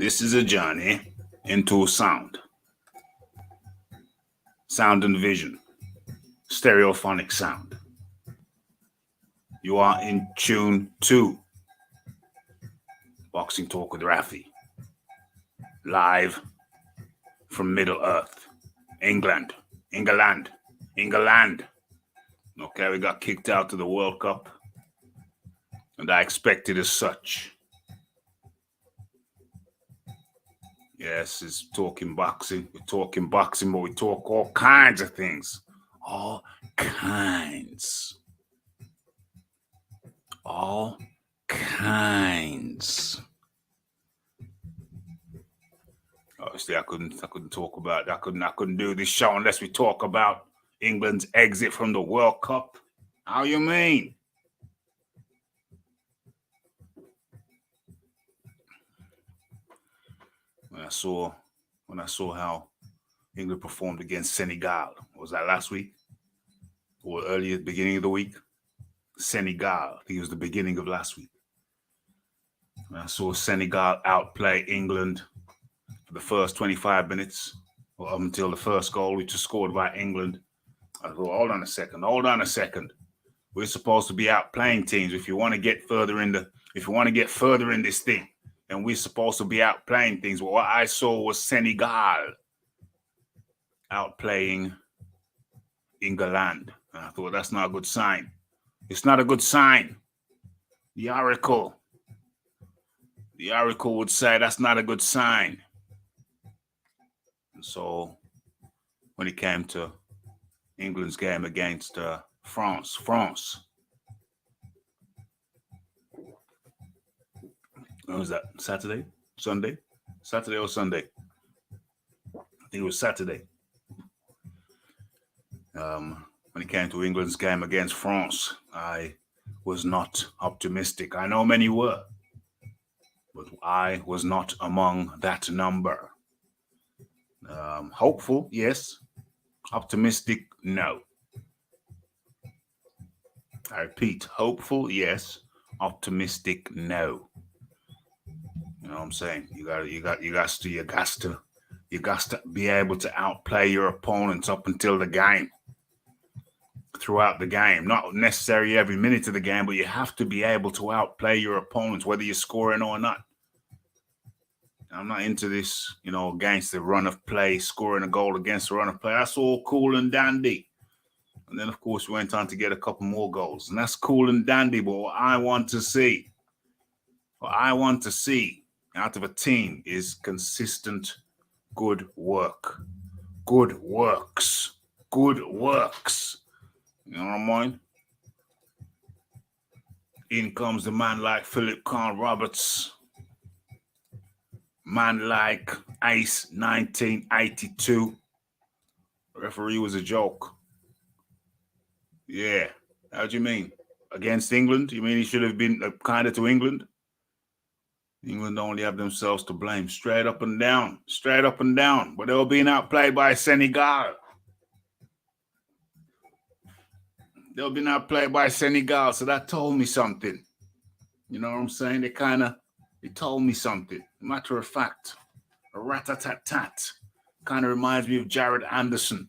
This is a journey into sound. Sound and vision. Stereophonic sound. You are in tune to Boxing Talk with Rafi. Live from Middle Earth. England. Okay, we got kicked out to the World Cup. And I expected as such. Yes, it's talking boxing. We're talking boxing, but we talk all kinds of things. All kinds. Obviously, I couldn't talk about. I couldn't do this show unless we talk about England's exit from the World Cup. How you mean? When I saw how England performed against Senegal, was that last week or earlier, beginning of the week? Senegal, I think it was the beginning of last week. When I saw Senegal outplay England for the first 25 minutes, or up until the first goal, which was scored by England. I thought, hold on a second. We're supposed to be outplaying teams. If you want to get further in this thing, and we're supposed to be outplaying things. Well, what I saw was Senegal outplaying England. And I thought that's not a good sign. It's not a good sign. The Oracle would say that's not a good sign. And so when it came to England's game against France. When was that? Saturday or Sunday? I think it was Saturday. When it came to England's game against France, I was not optimistic. I know many were, but I was not among that number. Hopeful, yes. Optimistic, no. I repeat, hopeful, yes. Optimistic, no. You know what I'm saying? You got to be able to outplay your opponents up until the game. Throughout the game, not necessarily every minute of the game, but you have to be able to outplay your opponents, whether you're scoring or not. I'm not into this, against the run of play, scoring a goal against the run of play. That's all cool and dandy. And then, of course, we went on to get a couple more goals. And that's cool and dandy, but what I want to see out of a team is consistent good work. Good works. You know what I mean? In comes the man like Philip Carl Roberts. Man like Ice 1982. The referee was a joke. Yeah. How do you mean? Against England? You mean he should have been kinder to England? England only have themselves to blame. Straight up and down. But they were being outplayed by Senegal. They'll be now played by Senegal, so that told me something. You know what I'm saying? They told me something. Matter of fact, a rat-a-tat-tat kind of reminds me of Jared Anderson.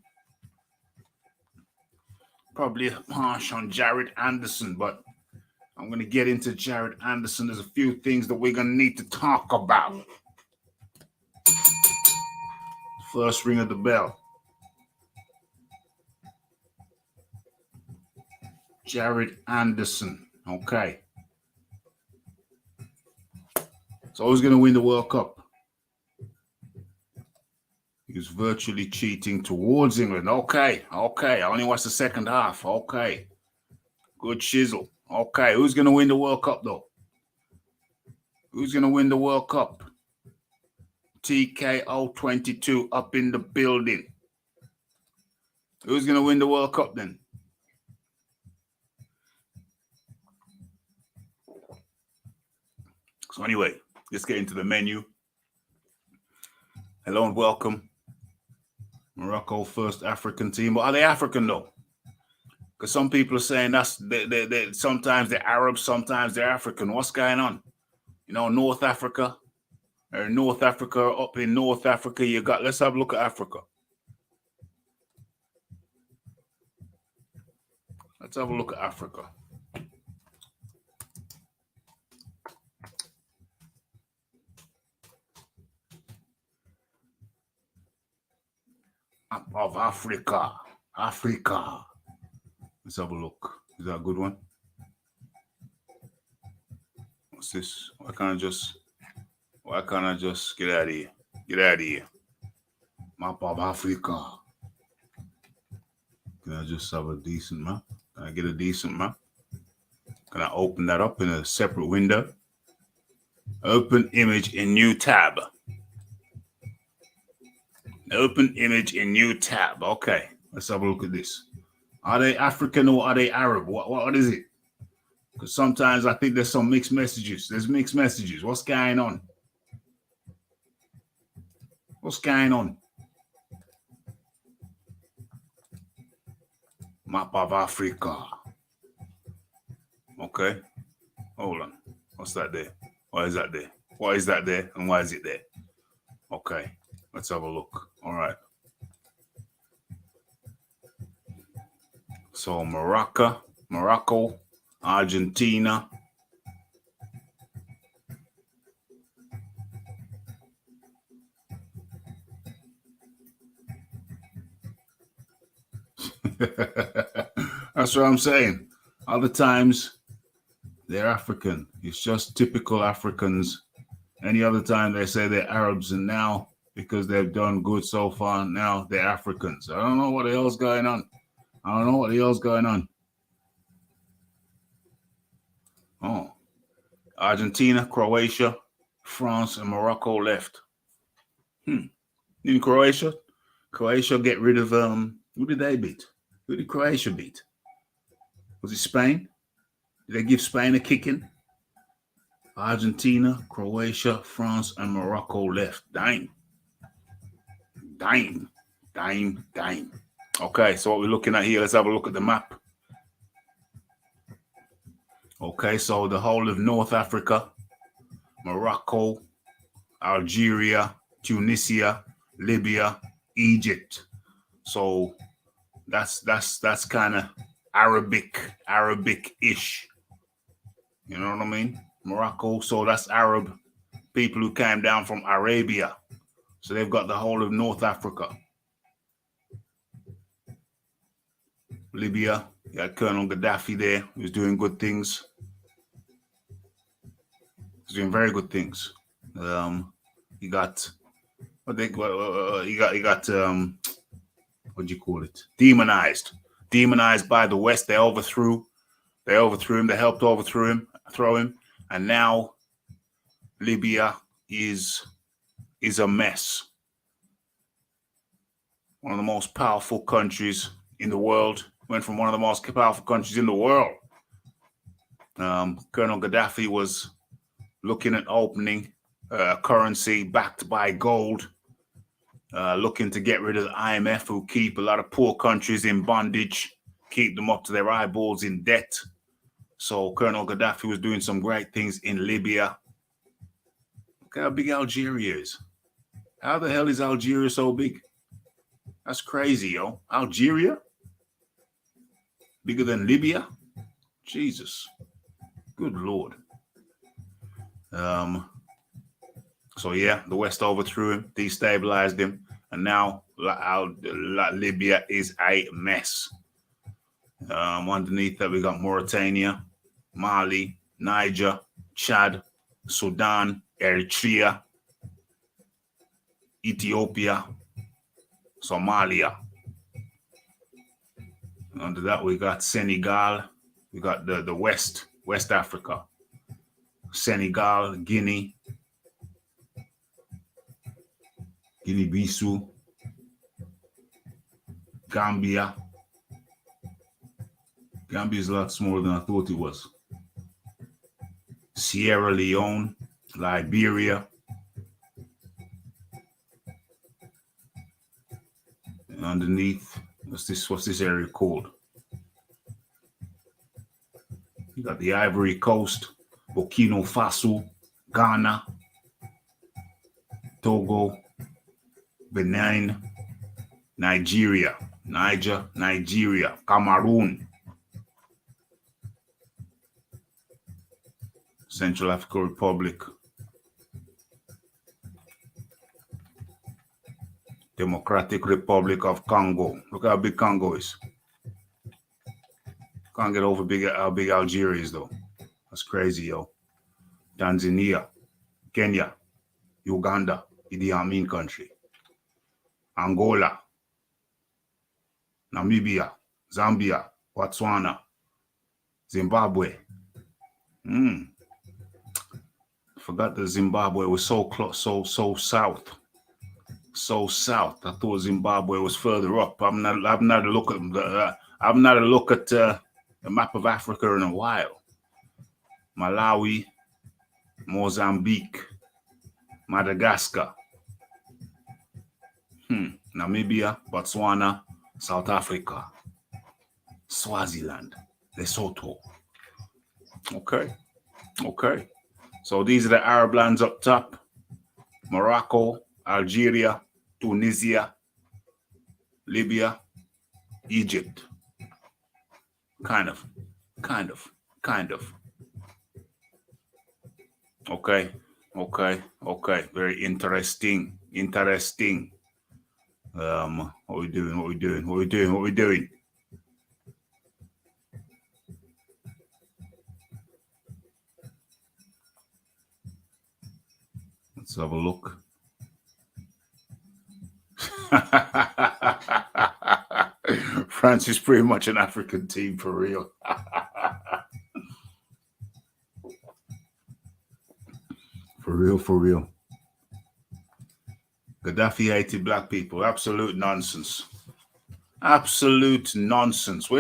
Probably harsh on Jared Anderson, but I'm going to get into Jared Anderson. There's a few things that we're going to need to talk about. First ring of the bell. Jared Anderson. Okay. So who's going to win the World Cup? He was virtually cheating towards England. Okay. I only watched the second half. Okay. Good chisel. Okay. Who's going to win the World Cup, though? Who's going to win the World Cup? TKO 22 up in the building. Who's going to win the World Cup, then? So anyway, let's get into the menu. Hello and welcome. Morocco, first African team. But are they African though? Because some people are saying they sometimes they're Arab, sometimes they're African. What's going on? North Africa, North Africa, up in North Africa, you got, let's have a look at Africa. Let's have a look at Africa. Map of Africa. Africa. Let's have a look. Is that a good one? What's this? Why can't I just get out of here? Get out of here. Map of Africa. Can I just have a decent map? Can I get a decent map? Can I open that up in a separate window? Open image in new tab. Open image in new tab. Okay, let's have a look at this. Are they African or are they Arab? What is it? Because sometimes I think there's some mixed messages. There's mixed messages. What's going on? What's going on? Map of Africa. Okay. Hold on. What's that there? Why is that there? Why is that there? And why is it there? Okay. Let's have a look. All right. So Morocco, Argentina. That's what I'm saying. Other times they're African. It's just typical Africans. Any other time they say they're Arabs, and now because they've done good so far, now they're Africans. I don't know what the hell's going on. Oh, Argentina, Croatia, France, and Morocco left. In Croatia get rid of who did they beat? Who did Croatia beat? Was it Spain? Did they give Spain a kicking? Argentina, Croatia, France, and Morocco left. Dang. Okay, so what we're looking at here, let's have a look at the map. Okay, so the whole of North Africa, Morocco, Algeria, Tunisia, Libya, Egypt. So that's kind of Arabic-ish. You know what I mean? Morocco, so that's Arab people who came down from Arabia. So they've got the whole of North Africa. Libya, you had Colonel Gaddafi there, who's doing good things. He's doing very good things. You got what do you call it? Demonized by the West. They overthrew him. They helped throw him, and now Libya is a mess. One of the most powerful countries in the world. Went from one of the most powerful countries in the world. Colonel Gaddafi was looking at opening a currency backed by gold, looking to get rid of the IMF, who keep a lot of poor countries in bondage, keep them up to their eyeballs in debt. So Colonel Gaddafi was doing some great things in Libya. Look how big Algeria is. How the hell is Algeria so big? That's crazy, yo. Algeria? Bigger than Libya? Jesus. Good Lord. So yeah, the West overthrew him, destabilized him, and now Libya is a mess. Underneath that, we got Mauritania, Mali, Niger, Chad, Sudan, Eritrea, Ethiopia, Somalia. Under that, we got Senegal. We got the West Africa. Senegal, Guinea-Bissau, Gambia. Gambia is a lot smaller than I thought it was. Sierra Leone, Liberia. And underneath, what's this area called? You got the Ivory Coast, Burkina Faso, Ghana. Togo, Benin, Nigeria, Nigeria, Cameroon, Central African Republic, Democratic Republic of Congo. Look how big Congo is. Can't get over how big Algeria is, though. That's crazy, yo. Tanzania, Kenya, Uganda, Idi Amin country, Angola, Namibia, Zambia, Botswana, Zimbabwe. Forgot that Zimbabwe was so close, so south. So south. I thought Zimbabwe was further up. I've not a look at the map of Africa in a while. Malawi, Mozambique, Madagascar, Namibia, Botswana, South Africa, Swaziland, Lesotho. Okay. So these are the Arab lands up top. Morocco, Algeria, Tunisia, Libya, Egypt. Kind of. Okay. Very interesting. What we doing? Let's have a look. France is pretty much an African team for real. For real. Gaddafi hated black people. Absolute nonsense. Where'd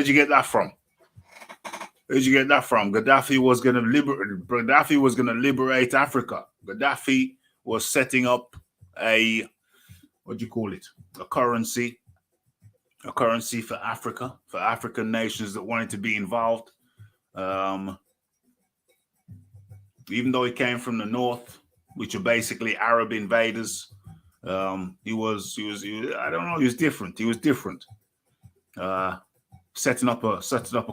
you get that from? Gaddafi was going to liberate Africa. Gaddafi was setting up a currency for Africa, for African nations that wanted to be involved. Even though he came from the north, which are basically Arab invaders, he was different. Setting up a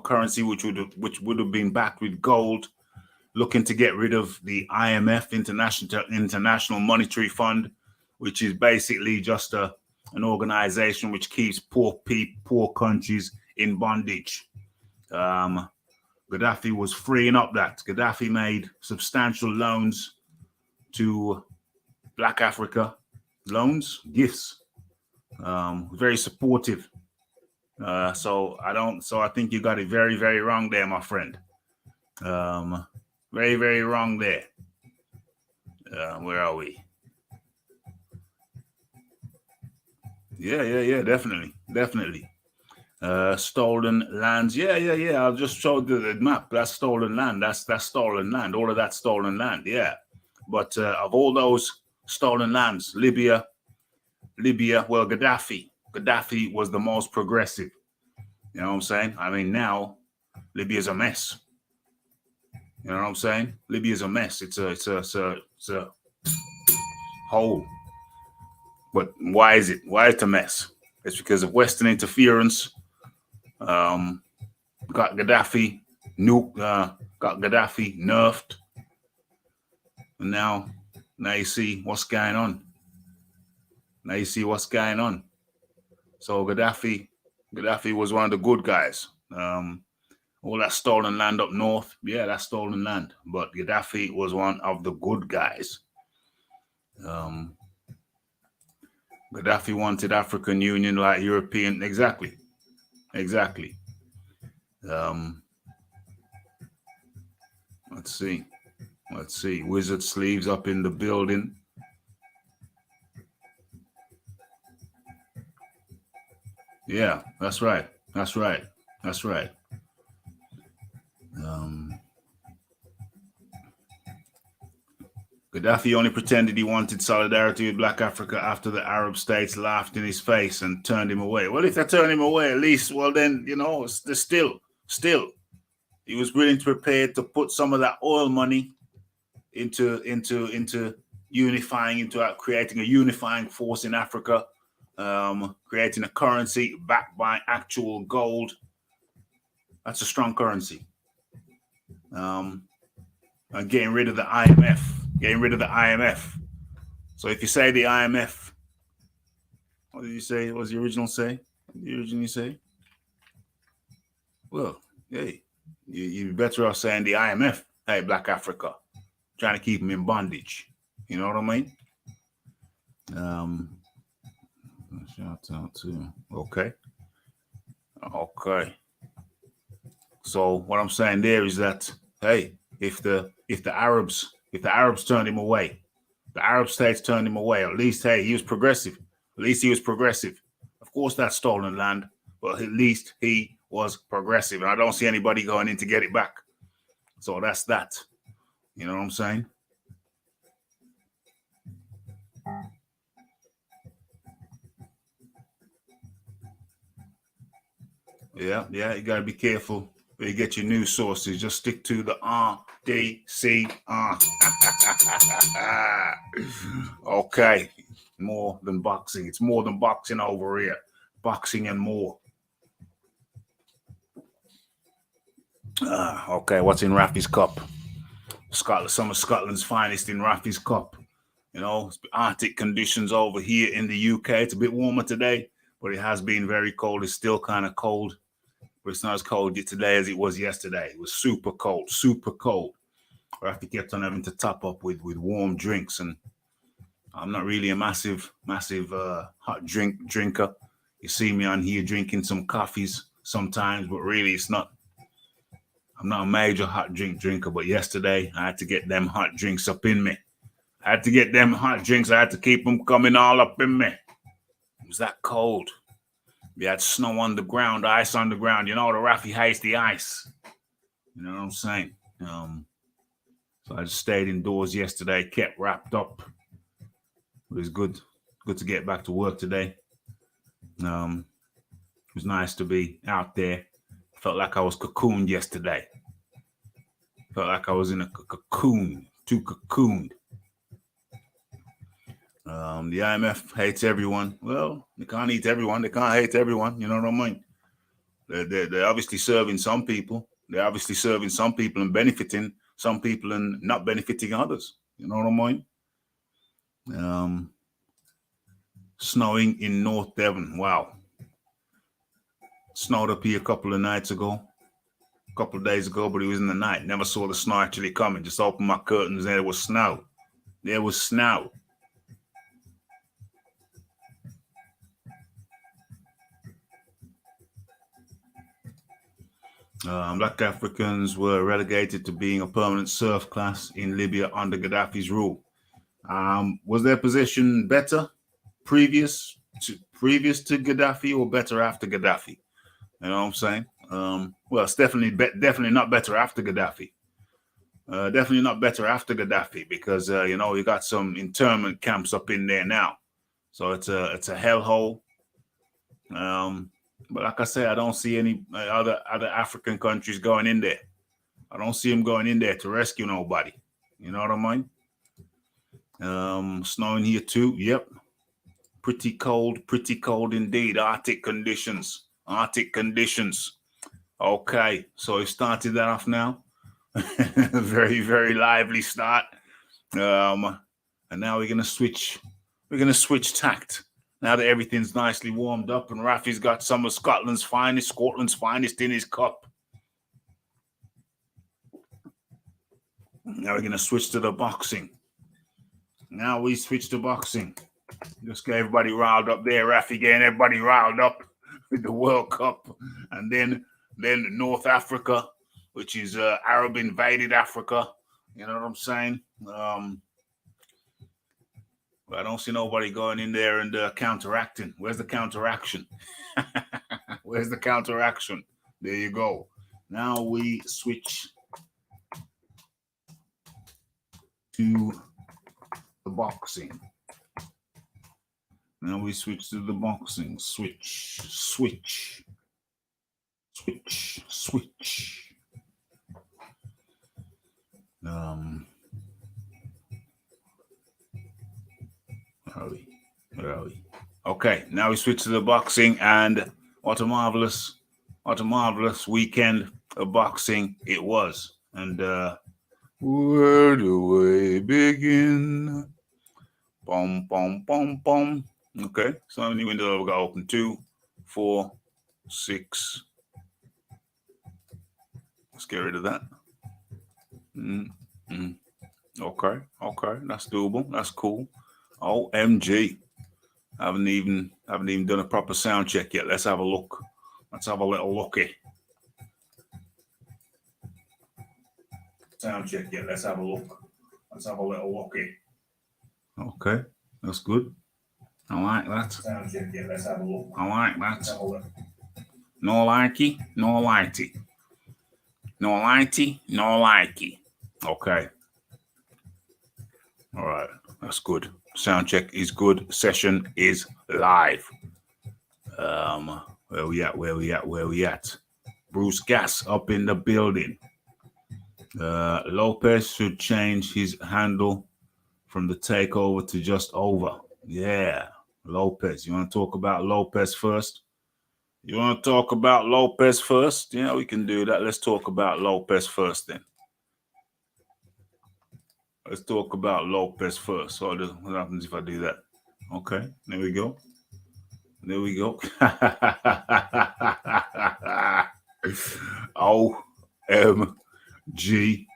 currency which would have been backed with gold, looking to get rid of the IMF, International Monetary Fund, which is basically just an organization which keeps poor countries in bondage. Gaddafi was freeing up that. Gaddafi made substantial loans to Black Africa, gifts, very supportive. So I think you got it very, very wrong there, my friend. Very, very wrong there. Where are we? Yeah, definitely. Stolen lands. Yeah. I'll just show the map. That's stolen land. That's stolen land. All of that stolen land. Yeah. But of all those stolen lands, Libya, well, Gaddafi was the most progressive. You know what I'm saying? I mean, now Libya's a mess. You know what I'm saying? Libya's a mess. It's a hole. But why is it? Why it's a mess? It's because of Western interference. Got Gaddafi nerfed. And now you see what's going on. So Gaddafi was one of the good guys. All that stolen land up north, yeah, that's stolen land. But Gaddafi was one of the good guys. Gaddafi wanted African Union like European, exactly. Let's see. Wizard Sleeves up in the building. Yeah, that's right. Gaddafi only pretended he wanted solidarity with Black Africa after the Arab states laughed in his face and turned him away. Well, if they turn him away, at least, well, then, still, he was willing to prepare to put some of that oil money into creating a unifying force in Africa, creating a currency backed by actual gold. That's a strong currency. And getting rid of the IMF. So if you say the IMF, what did you say? What was the original say? What did you originally say? Well, hey, you're better off saying the IMF, hey, Black Africa, trying to keep them in bondage. You know what I mean? Shout out to okay. So what I'm saying there is that hey, if the Arabs turned him away, the Arab states turned him away. At least hey, he was progressive. At least he was progressive. Of course, that's stolen land, but at least he was progressive, and I don't see anybody going in to get it back. So that's that. You know what I'm saying? Yeah, you got to be careful where you get your news sources. Just stick to the RDC. Okay, more than boxing. It's more than boxing over here. Boxing and more. Okay, what's in Rafi's cup? Scotland, some of Scotland's finest in Rafi's cup. You know, it's Arctic conditions over here in the UK. It's a bit warmer today, but it has been very cold. It's still kind of cold, but it's not as cold today as it was yesterday. It was super cold. Rafi kept on having to top up with warm drinks, and I'm not really a massive hot drinker. You see me on here drinking some coffees sometimes, but really I'm not a major hot drinker, but yesterday I had to get them hot drinks up in me. I had to get them hot drinks. I had to keep them coming all up in me. It was that cold. We had snow on the ground, ice on the ground. You know, the Rafi hates the ice. You know what I'm saying? So I just stayed indoors yesterday, kept wrapped up. It was good to get back to work today. It was nice to be out there. Felt like I was cocooned yesterday. Felt like I was in a cocoon, too cocooned. The IMF hates everyone. Well, they can't eat everyone. They can't hate everyone. You know what I mean? They're obviously serving some people. They're obviously serving some people and benefiting some people and not benefiting others. You know what I mean? Snowing in North Devon. Wow. Snowed up here a couple of days ago, but it was in the night. Never saw the snow actually coming. Just opened my curtains and there was snow. Black Africans were relegated to being a permanent serf class in Libya under Gaddafi's rule. Was their position better previous to Gaddafi or better after Gaddafi? You know what I'm saying? Well, it's definitely not better after Gaddafi. Definitely not better after Gaddafi because you got some internment camps up in there now, so it's a hellhole. But like I say, I don't see any other African countries going in there. I don't see them going in there to rescue nobody. You know what I mean? Snowing here too. Yep. Pretty cold indeed. Arctic conditions. Okay, so we started that off now. Very, very lively start. And now we're gonna switch tact. Now that everything's nicely warmed up and Rafi's got some of Scotland's finest in his cup. Now we're gonna switch to the boxing. Just get everybody riled up there. Rafi getting everybody riled up with the World Cup. And then North Africa, which is Arab invaded Africa. You know what I'm saying? I don't see nobody going in there and counteracting. Where's the counteraction? There you go. Now we switch to the boxing. Switch. Where are we? Okay, now we switch to the boxing, and what a marvelous weekend of boxing it was. And where do we begin? Boom, boom, boom, boom. Okay, so how many windows have we got open? 2, 4, 6. Let's get rid of that. Okay, that's doable. That's cool. OMG. Haven't even done a proper sound check yet. Let's have a look. Let's have a little looky. Sound check yet. Let's have a look. Let's have a little looky. Okay, that's good. I like that. Sound check yet. Let's have a look. I like that. No likey, no lighty. No lighty, no likey. Okay. All right, that's good. Sound check is good. Session is live. Where we at? Bruce Gas up in the building. Lopez should change his handle from the takeover to just over. Yeah, Lopez. You want to talk about Lopez first? Yeah, we can do that. Let's talk about Lopez first then. Let's talk about Lopez first. So what happens if I do that? Okay, there we go. OMG.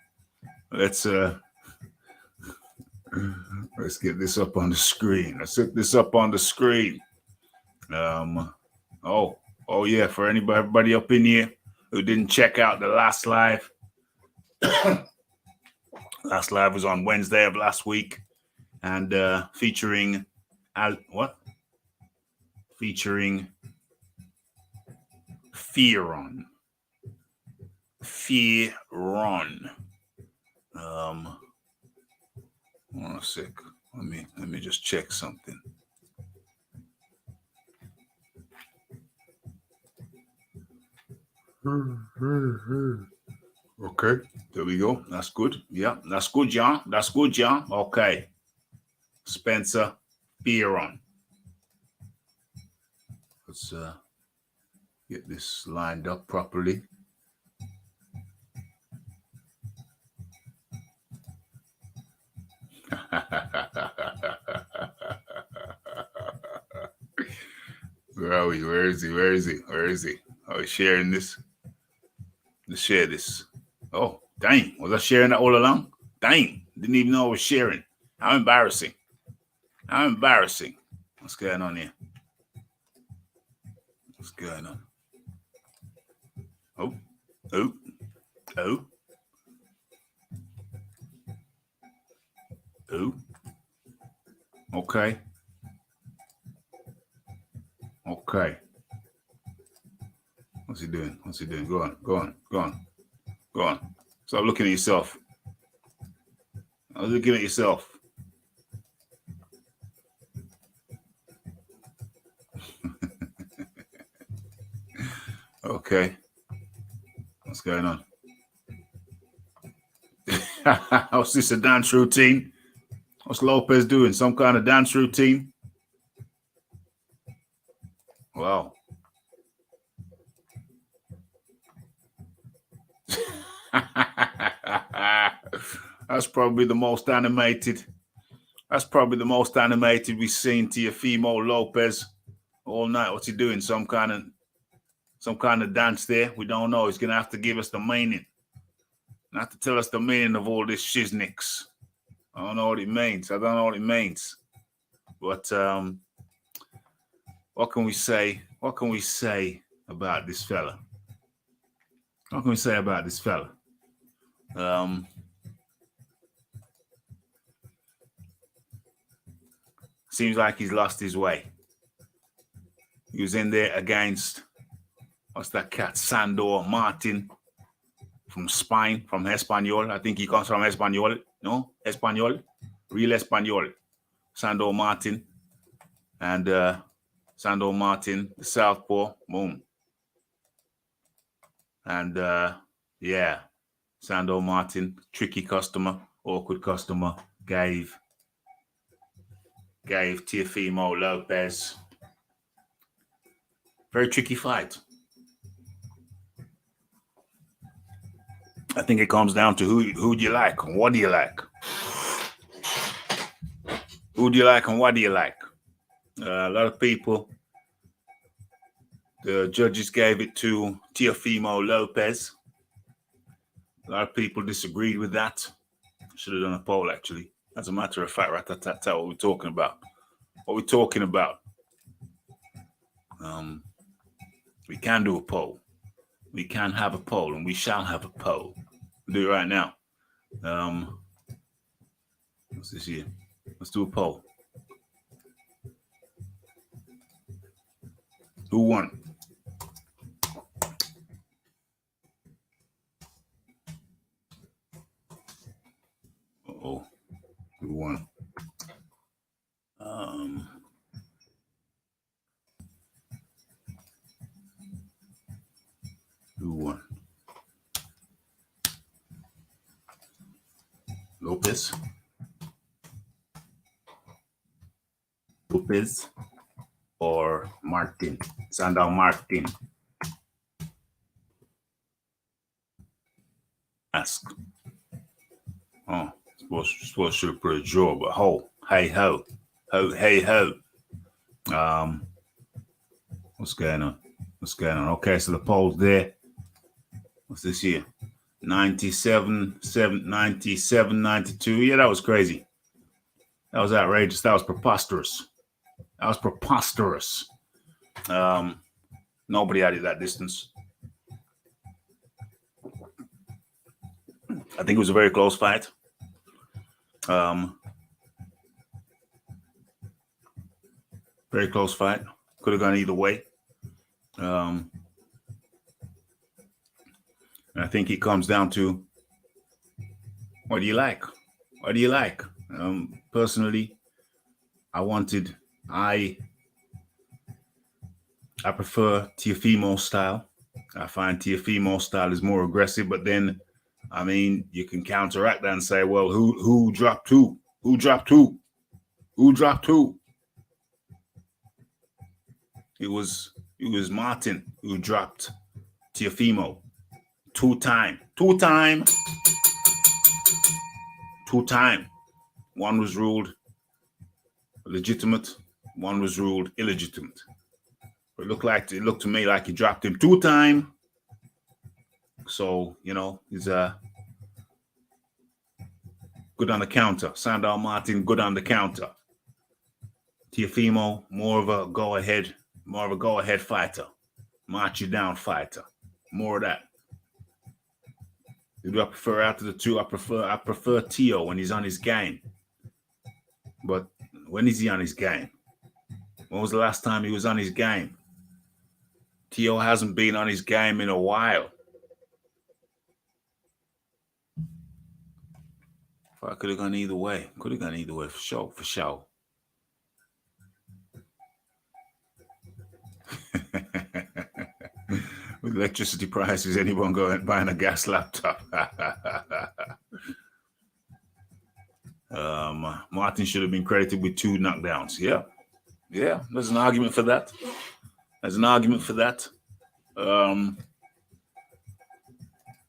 Let's get this up on the screen. Let's set this up on the screen. Oh yeah, for everybody up in here who didn't check out the last live. Last live was on Wednesday of last week, and featuring Featuring Fearon. Hold on a sec. Let me just check something. Okay, there we go. That's good. Yeah, that's good, John. Okay. Spencer Fearon. Let's get this lined up properly. Where is he? Oh, he's sharing this. Let's share this. Oh, dang. Was I sharing that all along? Dang. Didn't even know I was sharing. How embarrassing. What's going on here? What's going on? Oh. Okay. What's he doing? Go on. Stop looking at yourself. I was looking at yourself. Okay. What's going on? What's this, a dance routine? What's Lopez doing? Some kind of dance routine? Wow. That's probably the most animated we've seen Teofimo Lopez all night. What's he doing? Some kind of dance there. We don't know. He's gonna have to give us the meaning. Have to tell us the meaning of all this shiznix. I don't know what it means. But what can we say? About this fella? Seems like he's lost his way. He was in there against, what's that cat? Sandor Martin from Spain, from Espanyol. I think he comes from Espanyol. No? Espanyol? Real Espanyol. Sandor Martin. And Sandor Martin, the southpaw. Boom. And yeah, Sandor Martin, tricky customer, awkward customer, gave gave Teofimo Lopez. Very tricky fight. I think it comes down to who do you like and what do you like. Who do you like and what do you like? A lot of people, the judges gave it to Teofimo Lopez. A lot of people disagreed with that. Should have done a poll, actually. As a matter of fact, rat-tat-tat, what we're talking about. What we're talking about. We can do a poll. We can have a poll, and we shall have a poll. We'll do it right now. What's this here? Let's do a poll. Who won? Uh-oh. Who won? Who won? Lopez? Lopez or Martin? Sandal Martin. Ask. Oh, supposed to put a draw, but hey ho. What's going on? Okay, so the poll's there. What's this here? 97, 92. Yeah, that was crazy. That was outrageous. That was preposterous. Nobody added that distance. I think it was a very close fight. Very close fight. Could have gone either way. I think it comes down to what do you like? Personally, I prefer Teofimo style. I find Teofimo style is more aggressive, but then, I mean, you can counteract that and say, well, who dropped who? Who dropped who? It was Martin who dropped Teofimo. Two time. One was ruled legitimate. One was ruled illegitimate. It looked to me like he dropped him 2 times. So, he's good on the counter. Sandal Martin, good on the counter. Teofimo, more of a go-ahead fighter. March you down fighter. More of that. Who do I prefer out of the two? I prefer Teo when he's on his game. But when is he on his game? When was the last time he was on his game? Teo hasn't been on his game in a while. I could have gone either way. For sure. With electricity prices, anyone going buying a gas laptop? Martin should have been credited with 2 knockdowns. Yeah. There's an argument for that.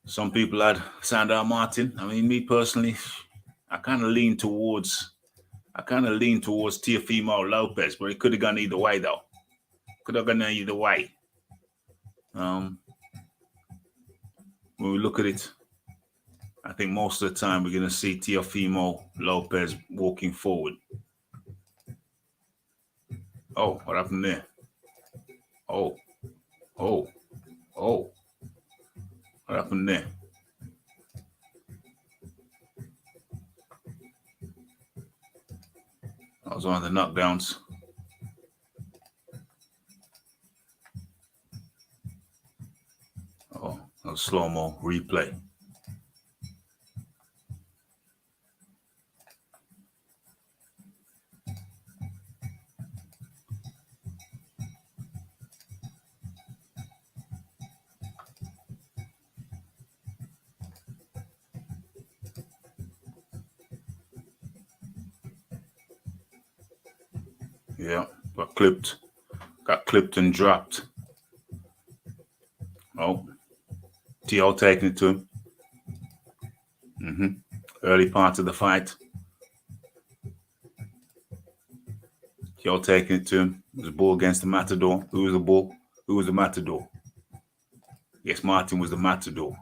Some people had Sandal Martin. I mean, me personally, I kind of lean towards Teofimo Lopez, but it could have gone either way, though. When we look at it, I think most of the time we're going to see Teofimo Lopez walking forward. Oh, what happened there? Oh. What happened there? That was one of the knockdowns. Oh, that was slow-mo replay. Yeah, got clipped and dropped. Oh, T.O. taking it to him. Early part of the fight. T.O. taking it to him. It was a bull against the matador. Who was the bull? Who was the matador? Yes, Martin was the matador.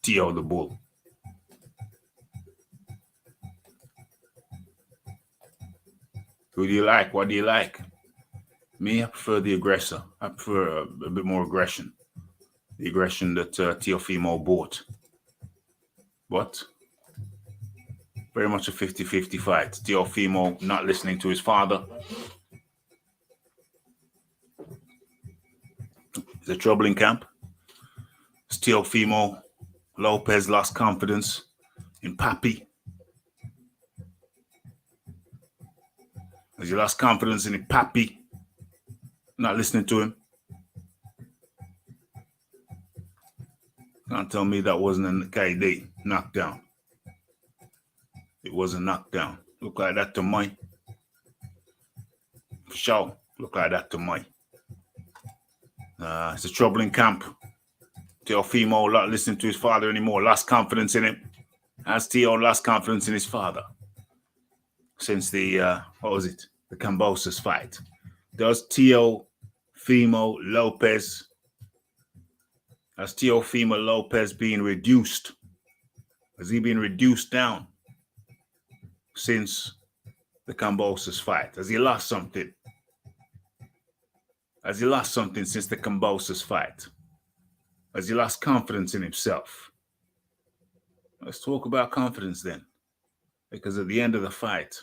T.O. the bull. Who do you like? What do you like? Me, I prefer the aggressor. I prefer a bit more aggression. The aggression that Teofimo brought. But very much a 50-50 fight. Teofimo not listening to his father. It's a trouble in camp. Teofimo Lopez lost confidence in Papi. As he lost confidence in Papi, not listening to him. Can't tell me that wasn't a KD knockdown. It was a knockdown. Look like that to me. For sure. Look like that to me. It's a trouble in camp. Teofimo not listening to his father anymore. Lost confidence in him. As Teo lost confidence in his father. Since the, the Cambosos fight. Does Teofimo Lopez, has Teofimo Lopez being reduced? Has he been reduced down since the Cambosos fight? Has he lost something? Has he lost something since the Cambosos fight? Has he lost confidence in himself? Let's talk about confidence then. Because at the end of the fight,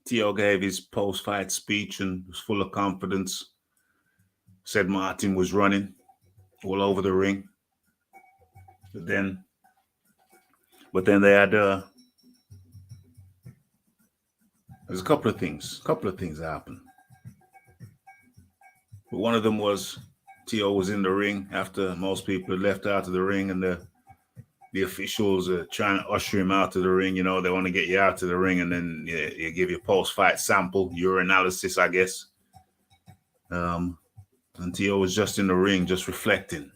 Teo gave his post-fight speech and was full of confidence. Said Martin was running all over the ring. But then they had there's a couple of things that happened. But one of them was Teo was in the ring after most people had left out of the ring, and the officials are trying to usher him out of the ring. You know, they want to get you out of the ring, and then you give you a post-fight sample, urinalysis, I guess. And Teo was just in the ring, just reflecting.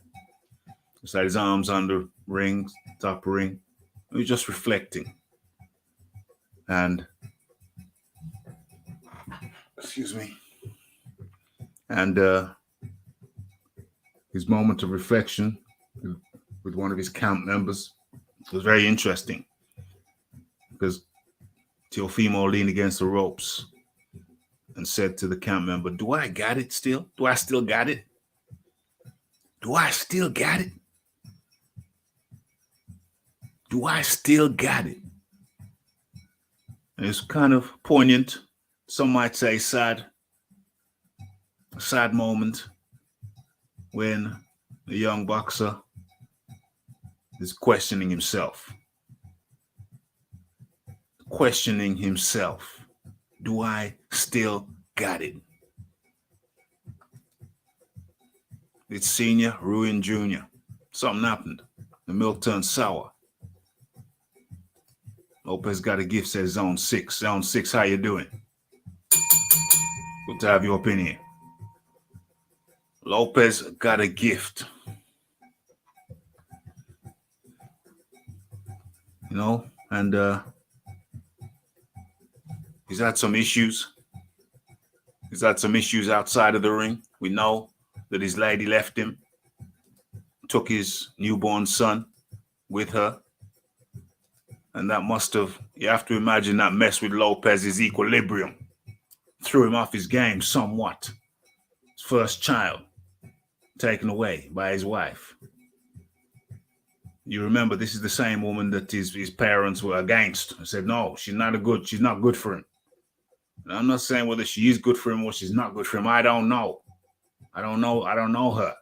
Just had his arms on the ring, top ring. He was just reflecting. And, excuse me. And his moment of reflection with one of his camp members was very interesting, because Teofimo leaned against the ropes and said to the camp member, "Do I got it still? Do I still got it? Do I still got it? Do I still got it?" And it's kind of poignant. Some might say sad. A sad moment when the young boxer is questioning himself. Questioning himself. Do I still got it? It's senior, ruined junior. Something happened. The milk turned sour. Lopez got a gift, says Zone 6. Zone 6, how you doing? Good to have you up in here. Lopez got a gift. You know, and he's had some issues. He's had some issues outside of the ring. We know that his lady left him, took his newborn son with her. And that must have, you have to imagine that messed with Lopez's equilibrium. Threw him off his game somewhat. His first child taken away by his wife. You remember, this is the same woman that his parents were against. I said, no, she's not good for him. And I'm not saying whether she is good for him or she's not good for him. I don't know. I don't know her.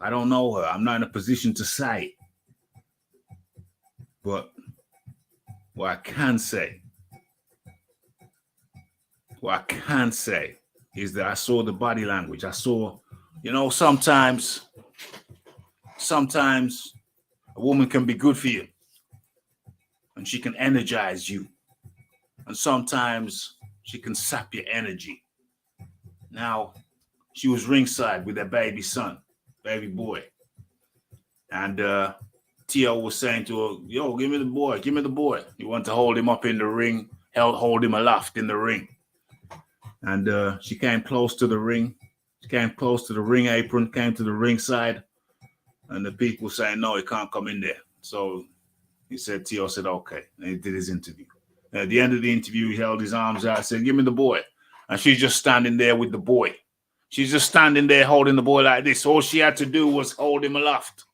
I don't know her. I'm not in a position to say. But what I can say is that I saw the body language. I saw, you know, sometimes a woman can be good for you and she can energize you. And sometimes She can sap your energy. Now, she was ringside with her baby son, baby boy. And T.O. was saying to her, yo, give me the boy, give me the boy. He wanted to hold him up in the ring, hold him aloft in the ring. And she came close to the ring. She came close to the ring apron, came to the ringside. And the people saying, no, he can't come in there. So he said, T.O. said, okay. And he did his interview. And at the end of the interview, he held his arms out and said, give me the boy. And she's just standing there with the boy. She's just standing there holding the boy like this. All she had to do was hold him aloft,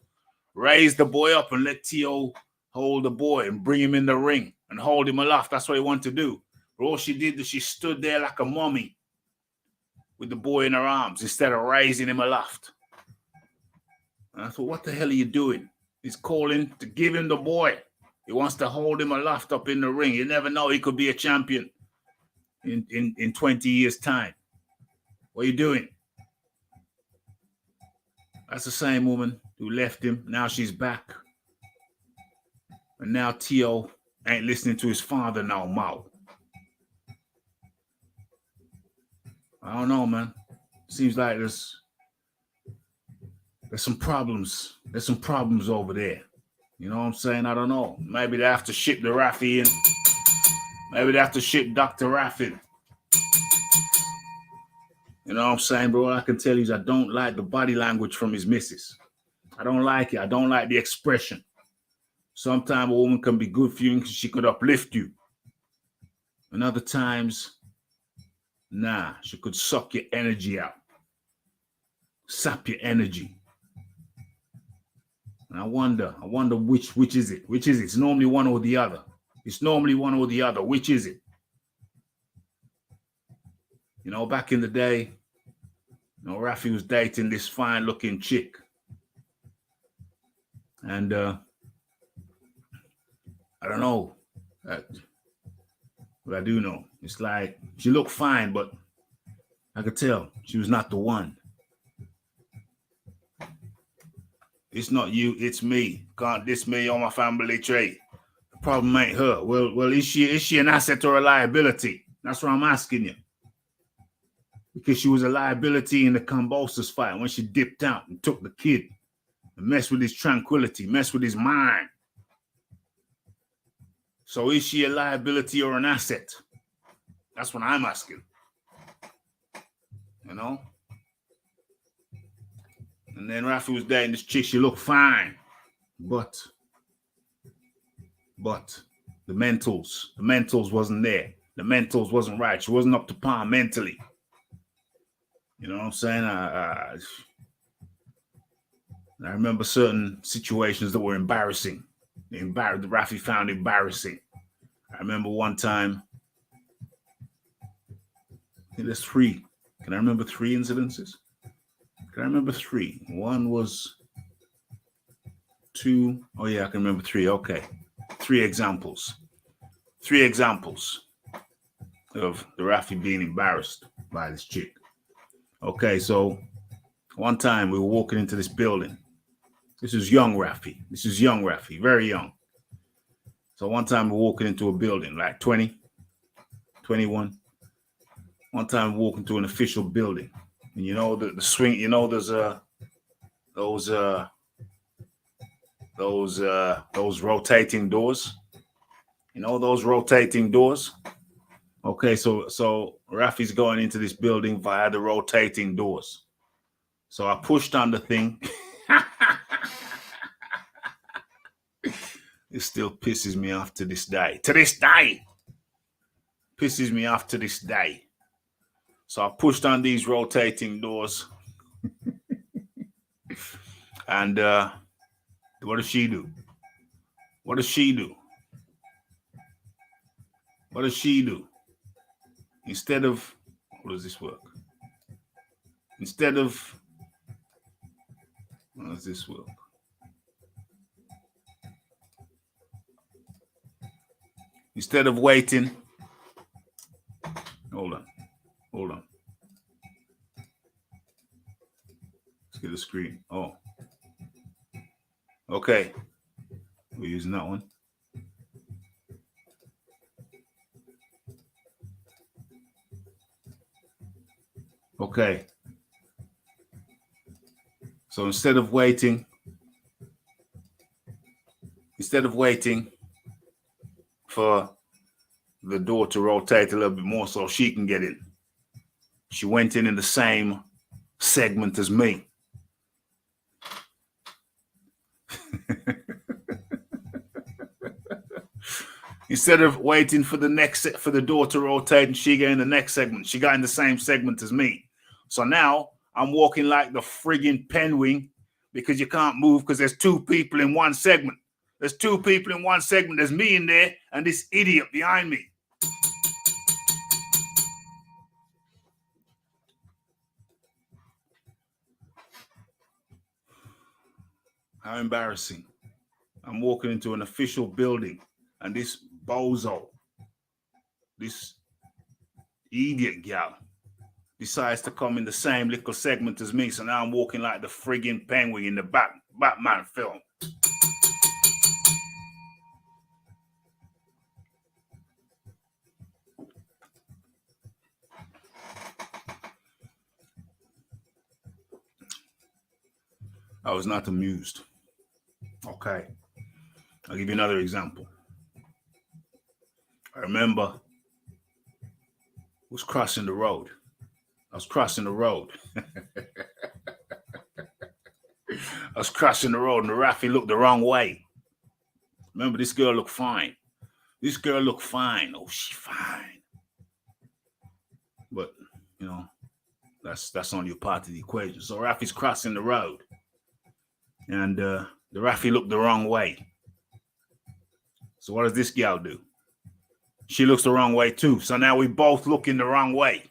raise the boy up and let T.O. hold the boy and bring him in the ring and hold him aloft. That's what he wanted to do. But all she did was she stood there like a mummy with the boy in her arms instead of raising him aloft. And I thought, what the hell are you doing? He's calling to give him the boy. He wants to hold him aloft up in the ring. You never know, he could be a champion in 20 years' time. What are you doing? That's the same woman who left him. Now she's back. And now T.O. ain't listening to his father no more. I don't know, man. Seems like there's some problems. There's some problems over there. You know what I'm saying? I don't know. Maybe they have to ship the Rafi in. Maybe they have to ship Dr. Rafi in. You know what I'm saying, bro? All I can tell you is I don't like the body language from his missus. I don't like it. I don't like the expression. Sometimes a woman can be good for you because she could uplift you. And other times, nah, she could suck your energy out. Sap your energy. And I wonder which is it? Which is it? It's normally one or the other. It's normally one or the other. Which is it? You know, back in the day, you know, Rafi was dating this fine-looking chick. And I don't know. But I do know. It's like she looked fine, but I could tell she was not the one. It's not you, it's me. Can't diss me on my family tree. The problem ain't her. Well, is she an asset or a liability? That's what I'm asking you. Because she was a liability in the Cambosos fight when she dipped out and took the kid and messed with his tranquility, messed with his mind. So is she a liability or an asset? That's what I'm asking. You know? And then Rafi was dating this chick. She looked fine. But the mentals wasn't there. The mentals wasn't right. She wasn't up to par mentally. You know what I'm saying? I remember certain situations that were embarrassing. Rafi found embarrassing. I remember one time, I think there's 3. Can I remember 3 incidences? Can I remember 3? One was 2. Oh, yeah, I can remember 3. Okay. 3 examples. 3 examples of the Rafi being embarrassed by this chick. Okay, so one time we were walking into this building. This is young Rafi, very young. So one time we're walking into a building, like 20, 21. One time we're walking to an official building. And you know the swing, you know there's those rotating doors. You know those rotating doors? Okay, so Rafi's going into this building via the rotating doors. So I pushed on the thing. It still pisses me off to this day. To this day! Pisses me off to this day. So I pushed on these rotating doors. And what does she do? What does she do? What does she do? Instead of, how does this work? Instead of, how does this work? Instead of waiting, hold on. Let's get the screen. Oh, okay. We're using that one. Okay. So instead of waiting for the door to rotate a little bit more so she can get in, she went in the same segment as me. Instead of waiting for the door to rotate and she get in the next segment, she got in the same segment as me. So now I'm walking like the friggin' penguin because you can't move because there's two people in one segment. There's two people in one segment. There's me in there and this idiot behind me. How embarrassing. I'm walking into an official building and this bozo, this idiot gal, decides to come in the same little segment as me. So now I'm walking like the friggin' penguin in the Batman film. I was not amused. Okay. I'll give you another example. I remember I was crossing the road. I was crossing the road and the Raffy looked the wrong way. Remember, this girl looked fine. Oh, she fine. But, you know, that's only a part of the equation. So Raffy's crossing the road. And the Raffy looked the wrong way. So what does this gal do? She looks the wrong way too. So now we both looking the wrong way.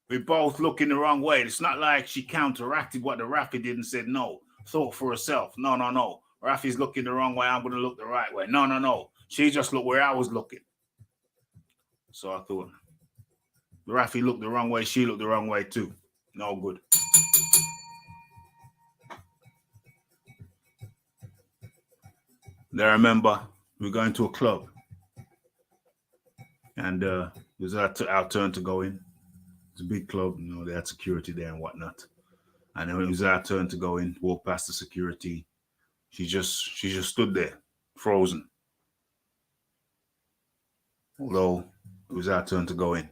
It's not like she counteracted what the Raffy did and said no. Thought for herself. No. Raffy's looking the wrong way. I'm going to look the right way. No. She just looked where I was looking. So I thought, the Raffy looked the wrong way. She looked the wrong way too. No good. Then I remember we were going to a club. And it was our turn to go in. It's a big club, you know, they had security there and whatnot. And then when it was our turn to go in, walk past the security, she just stood there, frozen. Although it was our turn to go in.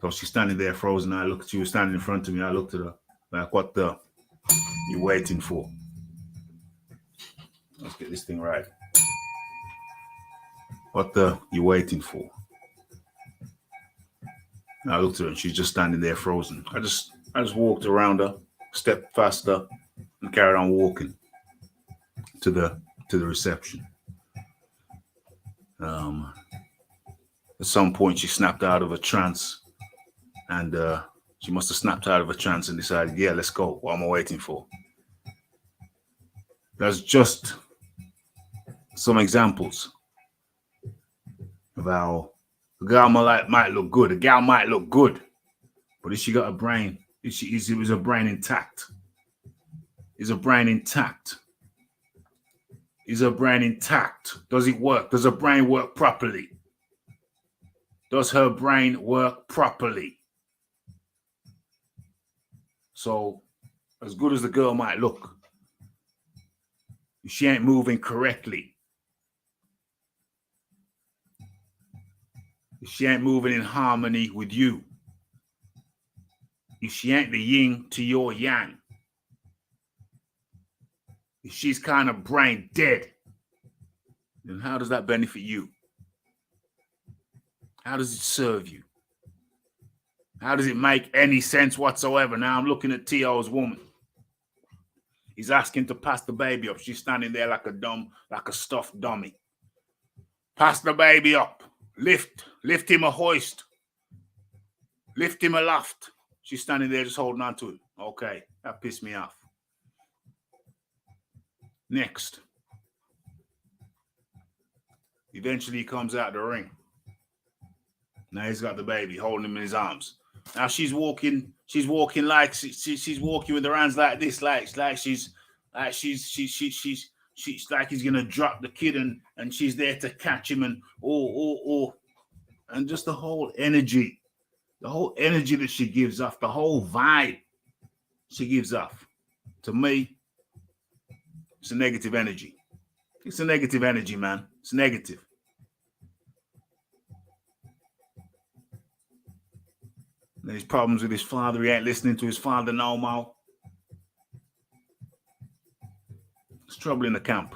So she's standing there frozen. She was standing in front of me. I looked at her like, what the you waiting for? Let's get this thing right. What the you waiting for? I looked at her and she's just standing there frozen. I just walked around her, stepped faster, and carried on walking to the reception. At some point, she snapped out of a trance, and she must have snapped out of a trance and decided, "Yeah, let's go. What am I waiting for?" That's just some examples of how a girl might look good. A gal might look good, but if she got a brain, is her brain intact? Is her brain intact? Does it work? Does her brain work properly? Does her brain work properly? So, as good as the girl might look, if she ain't moving correctly, if she ain't moving in harmony with you, if she ain't the yin to your yang, if she's kind of brain dead, then how does that benefit you? How does it serve you? How does it make any sense whatsoever? Now I'm looking at T.O.'s woman. He's asking to pass the baby up. She's standing there like a stuffed dummy. Pass the baby up. Lift him a hoist. Lift him aloft. She's standing there just holding on to it. Okay, that pissed me off. Next. Eventually he comes out the ring. Now he's got the baby, holding him in his arms. Now she's walking like she's walking with her hands like this, like she's like he's gonna drop the kid and she's there to catch him and and just the whole energy The whole energy that she gives off, the whole vibe she gives off, to me, it's a negative energy. It's a negative energy, man. It's negative. And his problems with his father, he ain't listening to his father no more. There's trouble in the camp.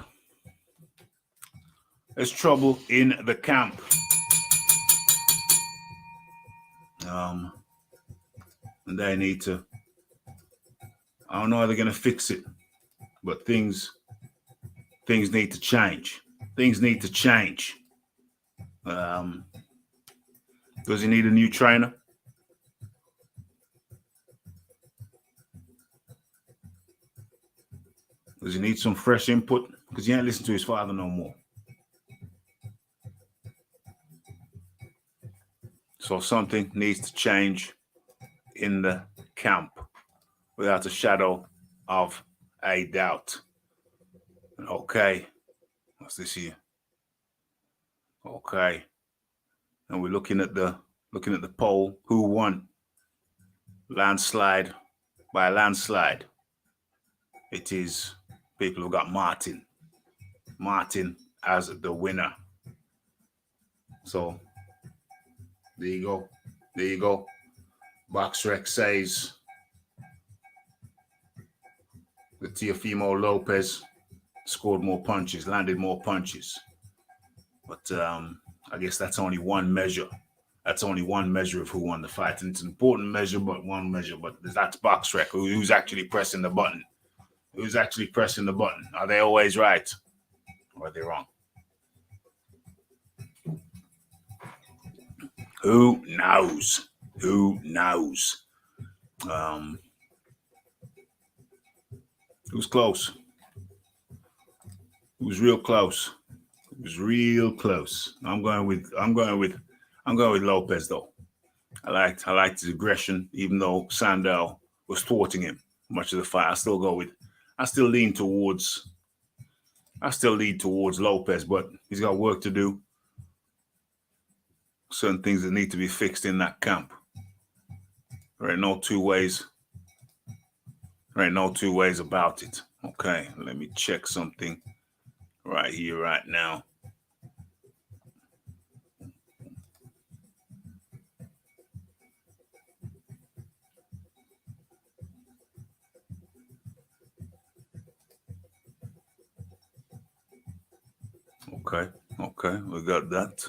There's trouble in the camp. And they need to, I don't know how they're going to fix it, but things need to change. Things need to change. Does he need a new trainer? Does he need some fresh input? Because he ain't listening to his father no more. So something needs to change in the camp without a shadow of a doubt. Okay. What's this here? Okay. And we're looking at the poll. Who won? Landslide. By a landslide. It is people who got Martin. Martin as the winner. So there you go. There you go. Boxrec says that Teofimo Lopez scored more punches, landed more punches. But I guess that's only one measure. That's only one measure of who won the fight. And it's an important measure, but one measure. But that's Boxrec. Who's actually pressing the button? Who's actually pressing the button? Are they always right? Or are they wrong? Who knows? Who knows? It was close. It was real close. It was real close. I'm going with Lopez though. I liked his aggression, even though Sandel was thwarting him much of the fight. I still lean towards Lopez, but he's got work to do. Certain things that need to be fixed in that camp. There ain't no two ways. There ain't no two ways about it. Okay, let me check something right here, right now. Okay, we got that.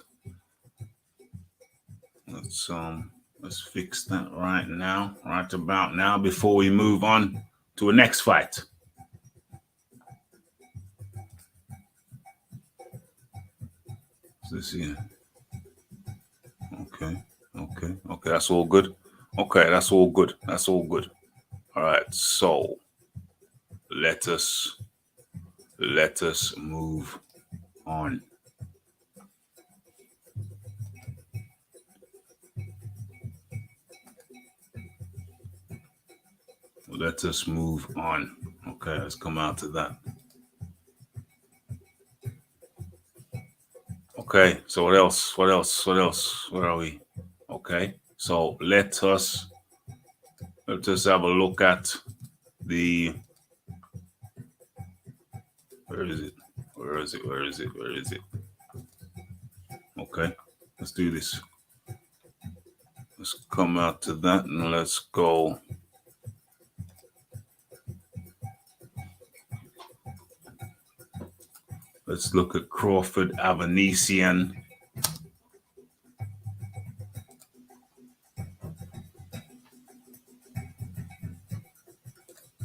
Let's fix that right now, right about now, before we move on to a next fight. What's this here? Okay, that's all good. Okay, that's all good. All right, so let us move on. Let us move on. Okay, let's come out to that. Okay, so what else? Where are we? Okay, so let us have a look at the. Where is it? Okay, let's do this. Let's come out to that and let's go. Let's look at Crawford Avanesian.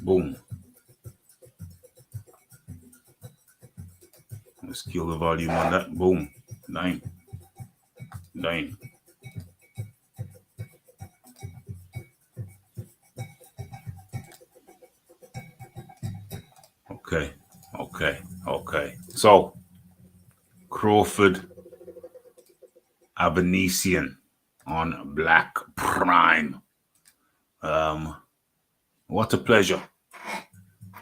Boom. Let's kill the volume on that. Boom. 9. Okay. So, Crawford Avanesian on Black Prime. What a pleasure.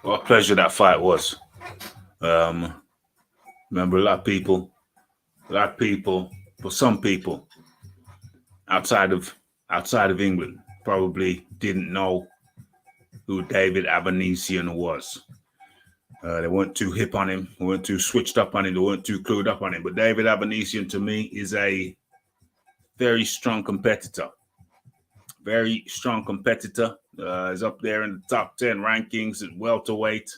What a pleasure that fight was. Remember, a lot of people, for some people, outside of outside of England probably didn't know who David Avanesian was. They weren't too hip on him. They weren't too switched up on him. They weren't too clued up on him. But David Avanesian, to me, is a very strong competitor. Very strong competitor. Is up there in the top 10 rankings at welterweight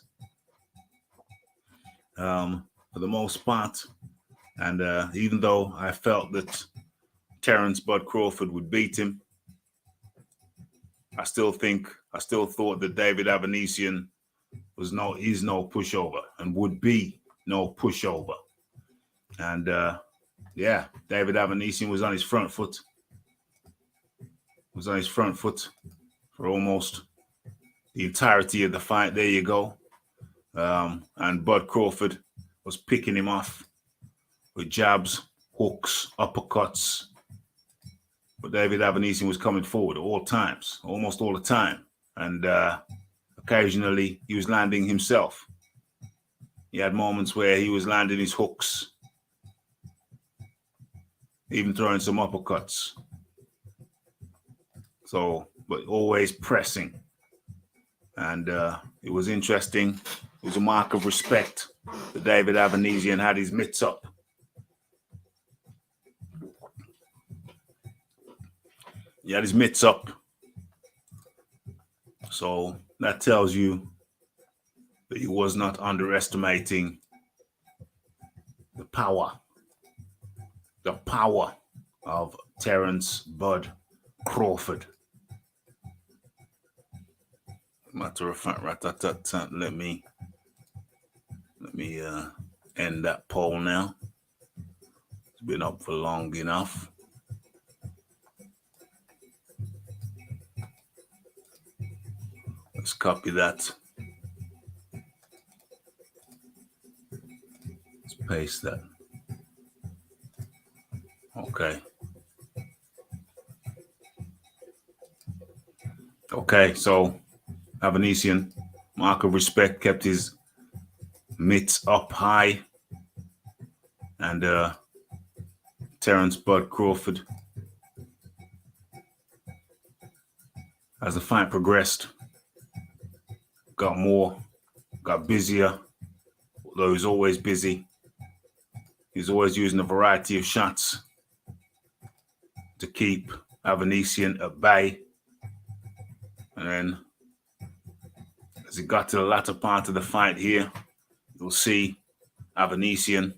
for the most part. And even though I felt that Terence Bud Crawford would beat him, I still thought that David Avanesian is no pushover and would be no pushover. And David Avanesian was on his front foot. For almost the entirety of the fight. There you go. And Bud Crawford was picking him off with jabs, hooks, uppercuts. But David Avanesian was coming forward at all times, almost all the time. And occasionally he was landing himself. He had moments where he was landing his hooks, even throwing some uppercuts. So, but always pressing. And it was interesting. It was a mark of respect that David Avanesian had his mitts up. He had his mitts up. So that tells you that he was not underestimating the power of Terence Bud Crawford. Matter of fact, let me end that poll now. It's been up for long enough. Let's copy that. Let's paste that. Okay, so Avanesian, mark of respect, kept his mitts up high. And Terence Bud Crawford, as the fight progressed, got busier, although he's always busy. He's always using a variety of shots to keep Avanesian at bay. And then as it got to the latter part of the fight here, you'll see Avanesian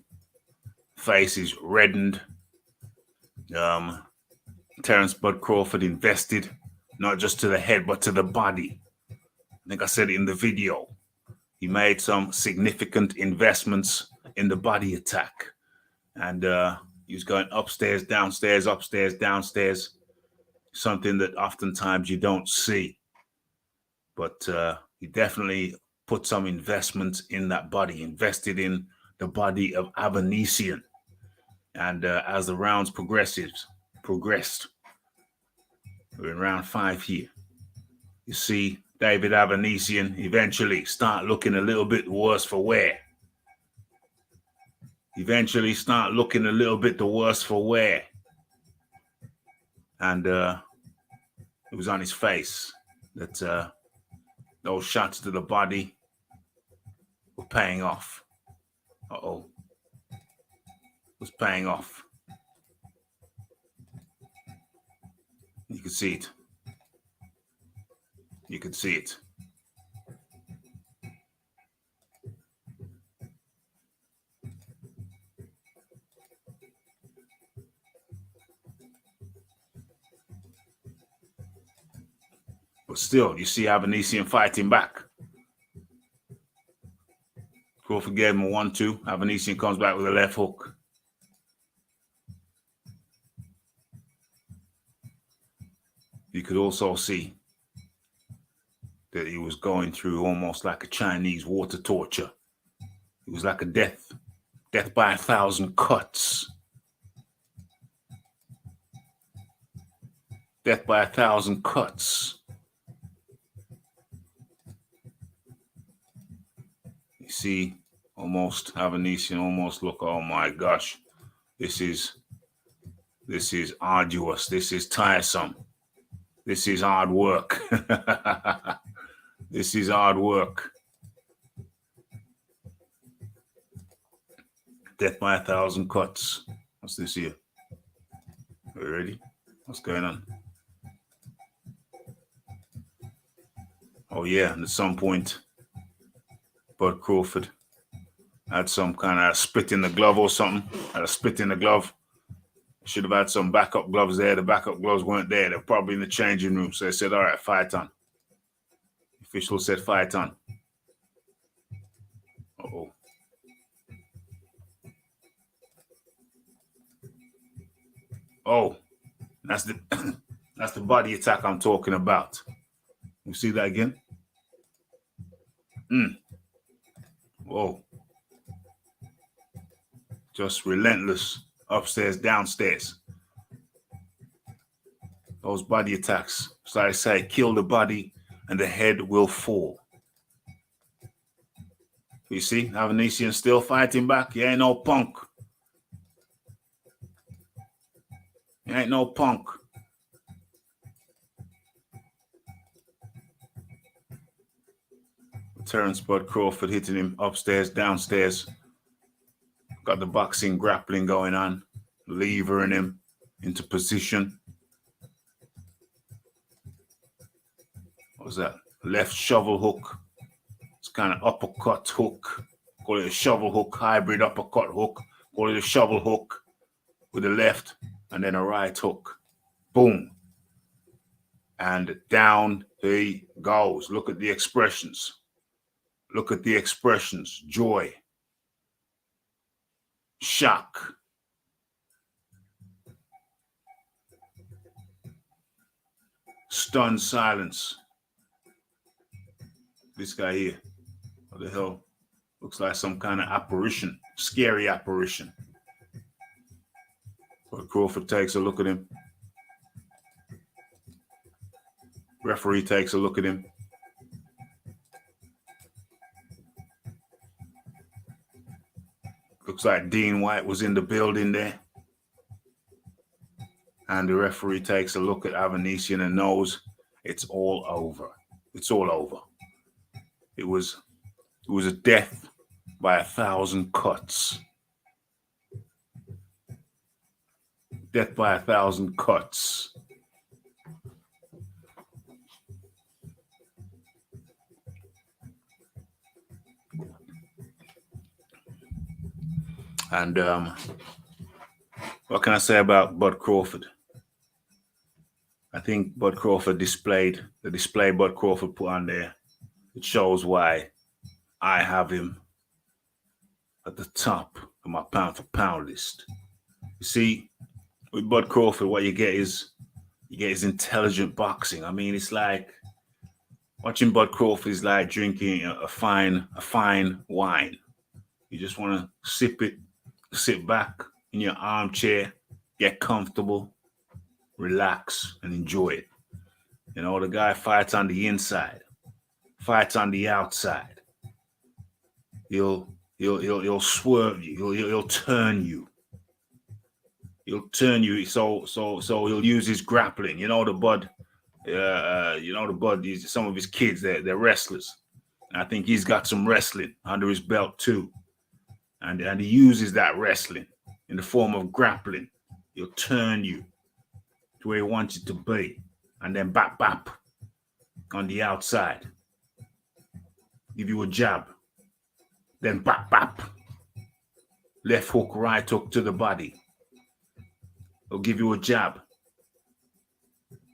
face is reddened. Terence Bud Crawford invested not just to the head, but to the body. I think I said it in the video. He made some significant investments in the body attack. And he was going upstairs, downstairs, downstairs. Something that oftentimes you don't see. But he definitely put some investment in that body, invested in the body of Avanesian. And as the rounds progressed, we're in round 5 here. You see David Avanesian eventually start looking a little bit worse for wear. And it was on his face that those shots to the body were paying off. It was paying off. You could see it. But still, you see Avanesian fighting back. Crawford gave him a 1-2. Avanesian comes back with a left hook. You could also see that he was going through almost like a Chinese water torture. It was like a death by 1,000 cuts. Death by 1,000 cuts. You see, Avanesian almost look, oh my gosh, this is arduous. This is tiresome. This is hard work. This is hard work. Death by 1,000 cuts. What's this here? Are you ready? What's going on? Oh yeah, and at some point, Bud Crawford had some kind of spit in the glove or something. Had a spit in the glove. Should have had some backup gloves there. The backup gloves weren't there. They're probably in the changing room. So they said, all right, fight on. The official said, fight on. Uh-oh. Oh, that's the that's the body attack I'm talking about. You see that again? Whoa. Just relentless. Upstairs, downstairs. Those body attacks. So I say, kill the body and the head will fall. You see, Avanesian still fighting back. He ain't no punk. He ain't no punk. Terrence Bud Crawford hitting him upstairs, downstairs. Got the boxing grappling going on. Levering him into position. What was that? Left shovel hook. It's kind of uppercut hook. Call it a shovel hook, hybrid uppercut hook. Call it a shovel hook with the left and then a right hook. Boom. And down he goes. Look at the expressions. Look at the expressions. Joy. Shock. Stunned silence. This guy here. What the hell? Looks like some kind of apparition. Scary apparition. But Crawford takes a look at him. Referee takes a look at him. Looks like Dean White was in the building there. And the referee takes a look at Avanesian and knows it's all over. It's all over. It was a death by 1,000 cuts. Death by 1,000 cuts. And what can I say about Bud Crawford? I think Bud Crawford the display Bud Crawford put on there. It shows why I have him at the top of my pound for pound list. You see, with Bud Crawford, what you get is intelligent boxing. I mean, it's like watching Bud Crawford is like drinking a fine wine. You just want to sip it, sit back in your armchair, get comfortable, relax, and enjoy it. You know, the guy fights on the inside, fights on the outside. He'll swerve you. He'll turn you. He'll turn you. So he'll use his grappling. You know the Bud. Some of his kids, they're wrestlers. And I think he's got some wrestling under his belt too. And he uses that wrestling in the form of grappling. He'll turn you to where he wants you to be. And then bap on the outside. Give you a jab. Then bap. Left hook, right hook to the body. He'll give you a jab.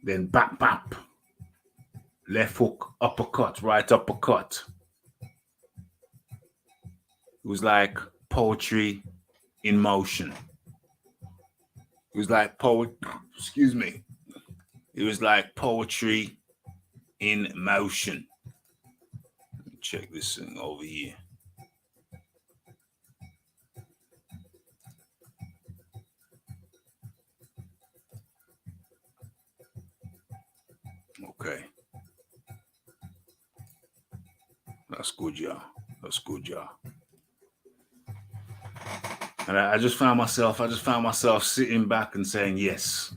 Then bap. Left hook, uppercut, right uppercut. It was like poetry in motion. It was like It was like poetry in motion. Let me check this thing over here. Okay. That's good, y'all. And I just found myself sitting back and saying, yes.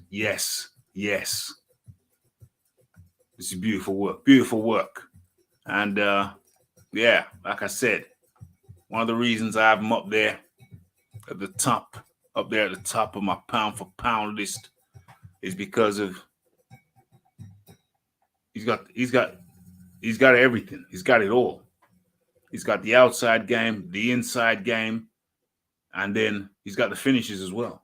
This is beautiful work. Beautiful work. And yeah, like I said, one of the reasons I have him up there at the top, of my pound for pound list is because of he's got everything. He's got it all. He's got the outside game, the inside game, and then he's got the finishes as well.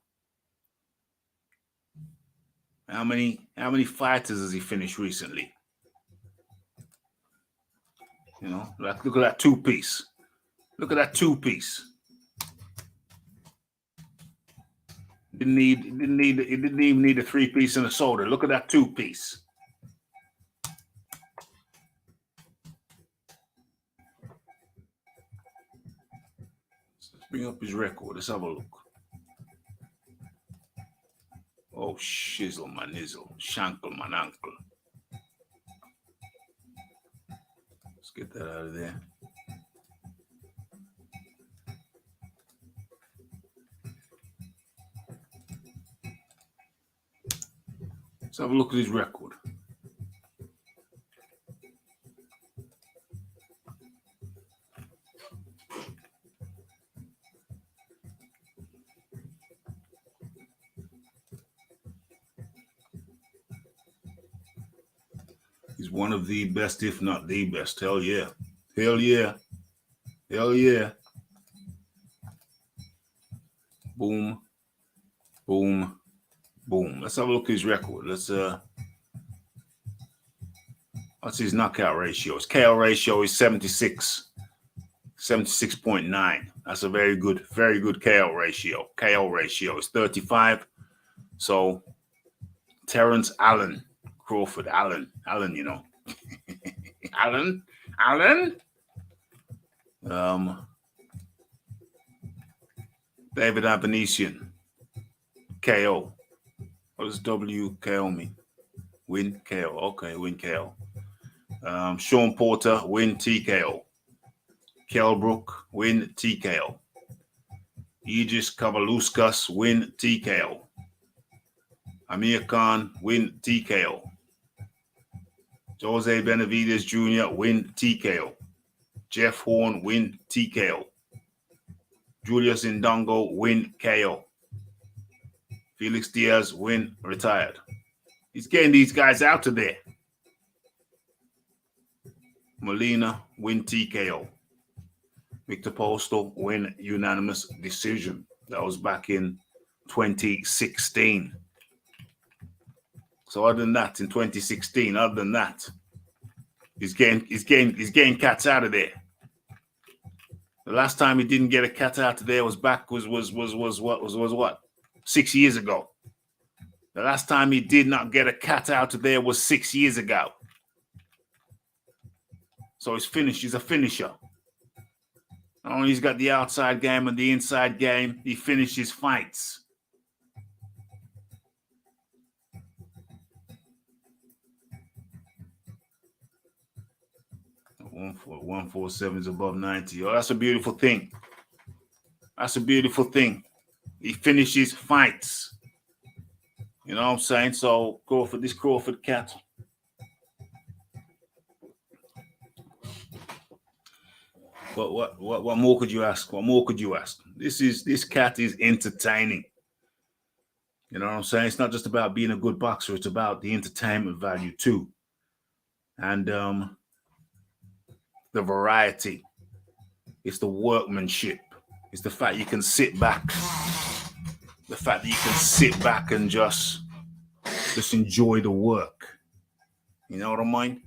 How many fighters has he finished recently? You know, like look at that two-piece. Look at that two-piece. It didn't even need a three-piece and a soda. Look at that two-piece. Let's bring up his record. Let's have a look. Oh, shizzle, my nizzle. Shankle, my uncle. Let's get that out of there. Let's have a look at his record. He's one of the best, if not the best. Hell yeah. Hell yeah. Hell yeah. Boom. Boom. Boom. Let's have a look at his record. What's his knockout ratio? His KO ratio is 76.9. That's a very good KO ratio. KO ratio is 35. So Terrence Allen, Crawford, Allen, you know. Allen. David Abanesian, KO. What does WKO mean? Win KO. Okay, win KO. Sean Porter, win TKO. Kell Brook, win TKO. Aegis Kavaluskas, win TKO. Amir Khan, win TKO. Jose Benavidez Jr., win TKO. Jeff Horn, win TKO. Julius Indongo, win KO. Felix Diaz, win retired. He's getting these guys out of there. Molina, win TKO. Victor Postal, win unanimous decision. That was back in 2016. So other than that, in 2016, he's getting cats out of there. The last time he didn't get a cat out of there was what? 6 years ago. The last time he did not get a cat out of there was 6 years ago. So he's finished. He's a finisher. Not only he's got the outside game and the inside game, he finishes fights. For 147 is above 90. Oh, that's a beautiful thing. That's a beautiful thing. He finishes fights. You know what I'm saying? So this Crawford cat. What more could you ask? What more could you ask? This cat is entertaining. You know what I'm saying? It's not just about being a good boxer, it's about the entertainment value too. And the variety. It's the workmanship. It's the fact you can sit back. The fact that you can sit back and just enjoy the work. You know what I mean?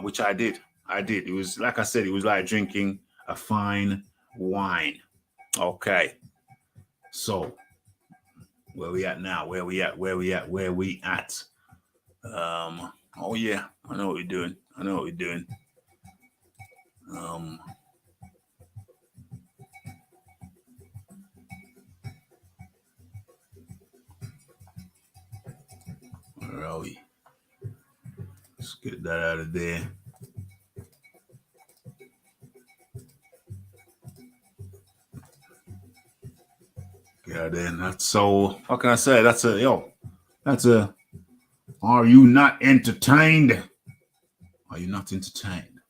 Which I did. It was, like I said, it was like drinking a fine wine. Okay. So, where we at now? Where we at? Oh yeah, I know what we're doing. Where are we? Let's get that out of there. Yeah, then that's so. How can I say? That's a Are you not entertained? Are you not entertained?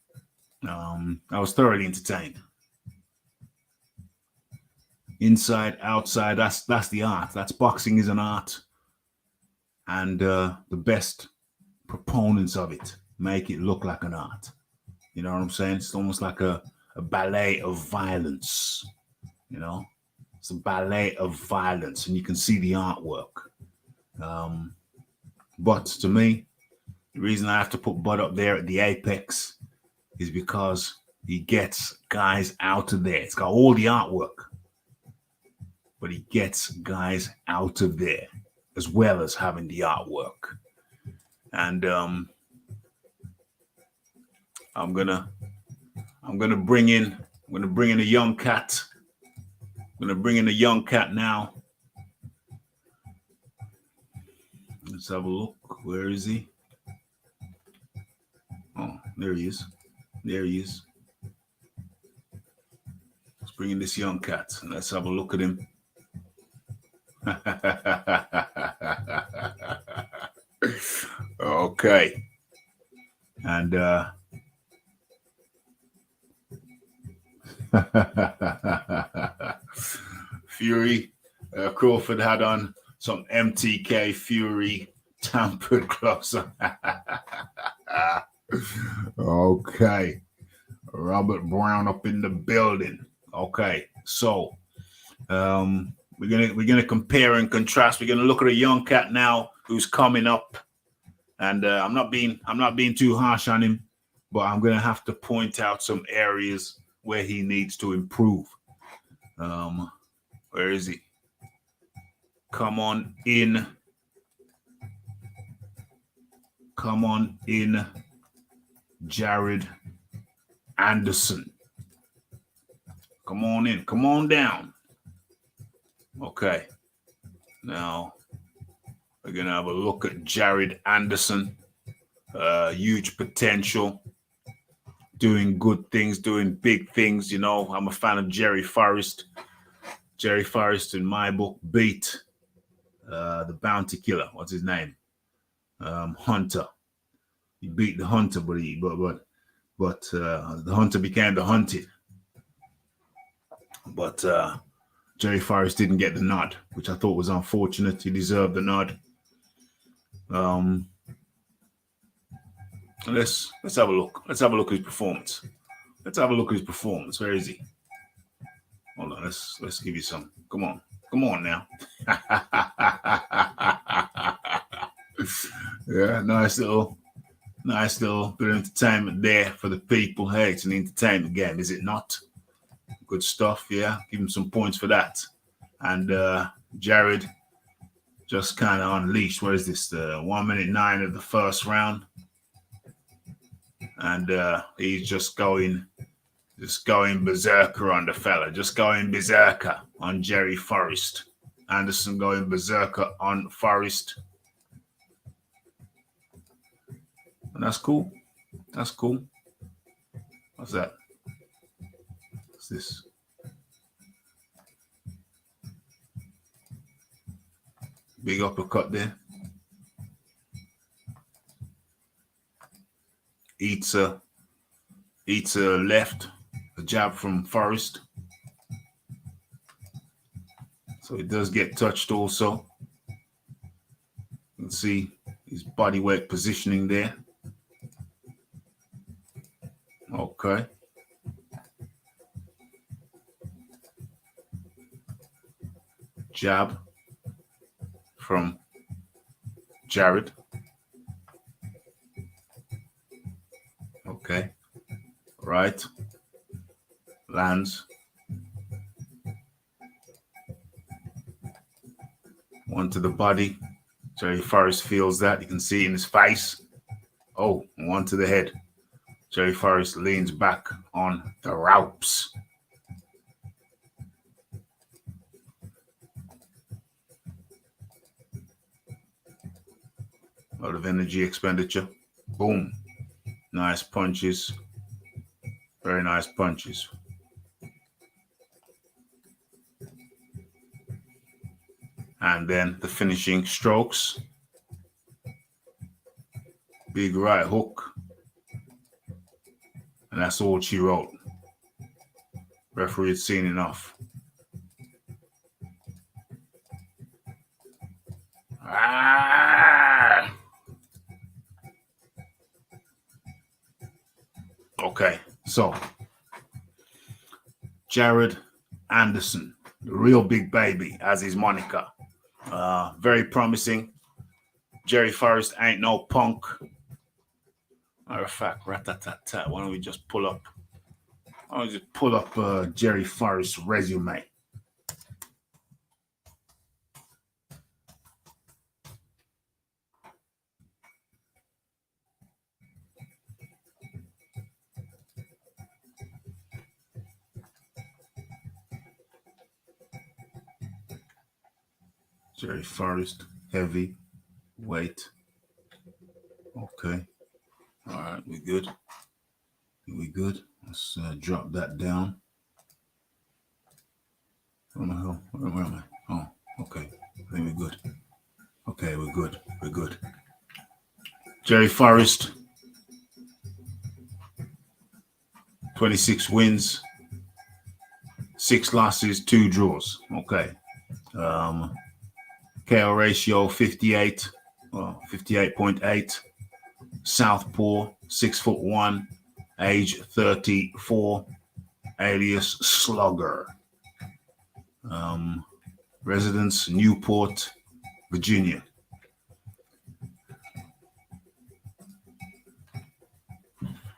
I was thoroughly entertained. Inside, outside, that's the art. That's boxing is an art. And the best proponents of it make it look like an art. You know what I'm saying? It's almost like a ballet of violence. You know, it's a ballet of violence, and you can see the artwork. But to me, the reason I have to put Bud up there at the apex is because he gets guys out of there. It's got all the artwork, but he gets guys out of there as well as having the artwork. And I'm gonna bring in a young cat. I'm gonna bring in a young cat now. Let's have a look. Where is he? Oh, there he is. There he is. Let's bring in this young cat and let's have a look at him. Okay. And Fury, Crawford had on some MTK Fury tampered gloves. Okay. Robert Brown up in the building. Okay. So we're gonna compare and contrast. We're gonna look at a young cat now who's coming up. And I'm not being too harsh on him, but I'm gonna have to point out some areas where he needs to improve. Where is he? Come on in. Come on in, Jared Anderson. Come on in. Come on down. Okay. Now we're gonna have a look at Jared Anderson. Huge potential. Doing good things, doing big things. You know, I'm a fan of Jerry Forrest. Jerry Forrest, in my book, beat the bounty killer. What's his name? Hunter. He beat the hunter, but the hunter became the hunted. But Jerry Forrest didn't get the nod, which I thought was unfortunate. He deserved the nod. Let's have a look. Let's have a look at his performance. Let's have a look at his performance. Where is he? Hold on. Let's give you some. Come on. Come on now. Yeah, nice little bit of entertainment there for the people. Hey, it's an entertainment game, is it not? Good stuff, yeah. Give him some points for that. And Jared just kind of unleashed. What is this? The 1:09 of the first round. And he's just going berserker on the fella. Just going berserker on Jerry Forrest. Anderson going berserker on Forrest. And that's cool. That's cool. What's that? What's this? Big uppercut there. Eats a left, a jab from Forrest. So he does get touched also. You can see his body weight positioning there. Okay. Jab from Jared. Okay. Right. Lands. One to the body. Jerry Forrest feels that. You can see in his face. Oh, one to the head. Jerry Forrest leans back on the ropes. A lot of energy expenditure. Boom. Nice punches. Very nice punches. And then the finishing strokes. Big right hook. And that's all she wrote. Referee had seen enough. Okay, so Jared Anderson, the real big baby, as his moniker. Very promising. Jerry Forrest ain't no punk. Matter of fact, rat-tat-tat-tat. Why don't we just pull up? Why don't we just pull up Jerry Forrest's resume? Jerry Forrest, heavy weight. Okay. All right, we good. We good. Let's drop that down. Where the hell? Where am I? Oh, okay. I think we're good. Okay, we're good. We're good. Jerry Forrest, 26 wins, 6 losses, 2 draws. Okay. KO ratio 58, 58.8. Southpaw, 6'1", age 34, alias Slugger. Residence Newport, Virginia.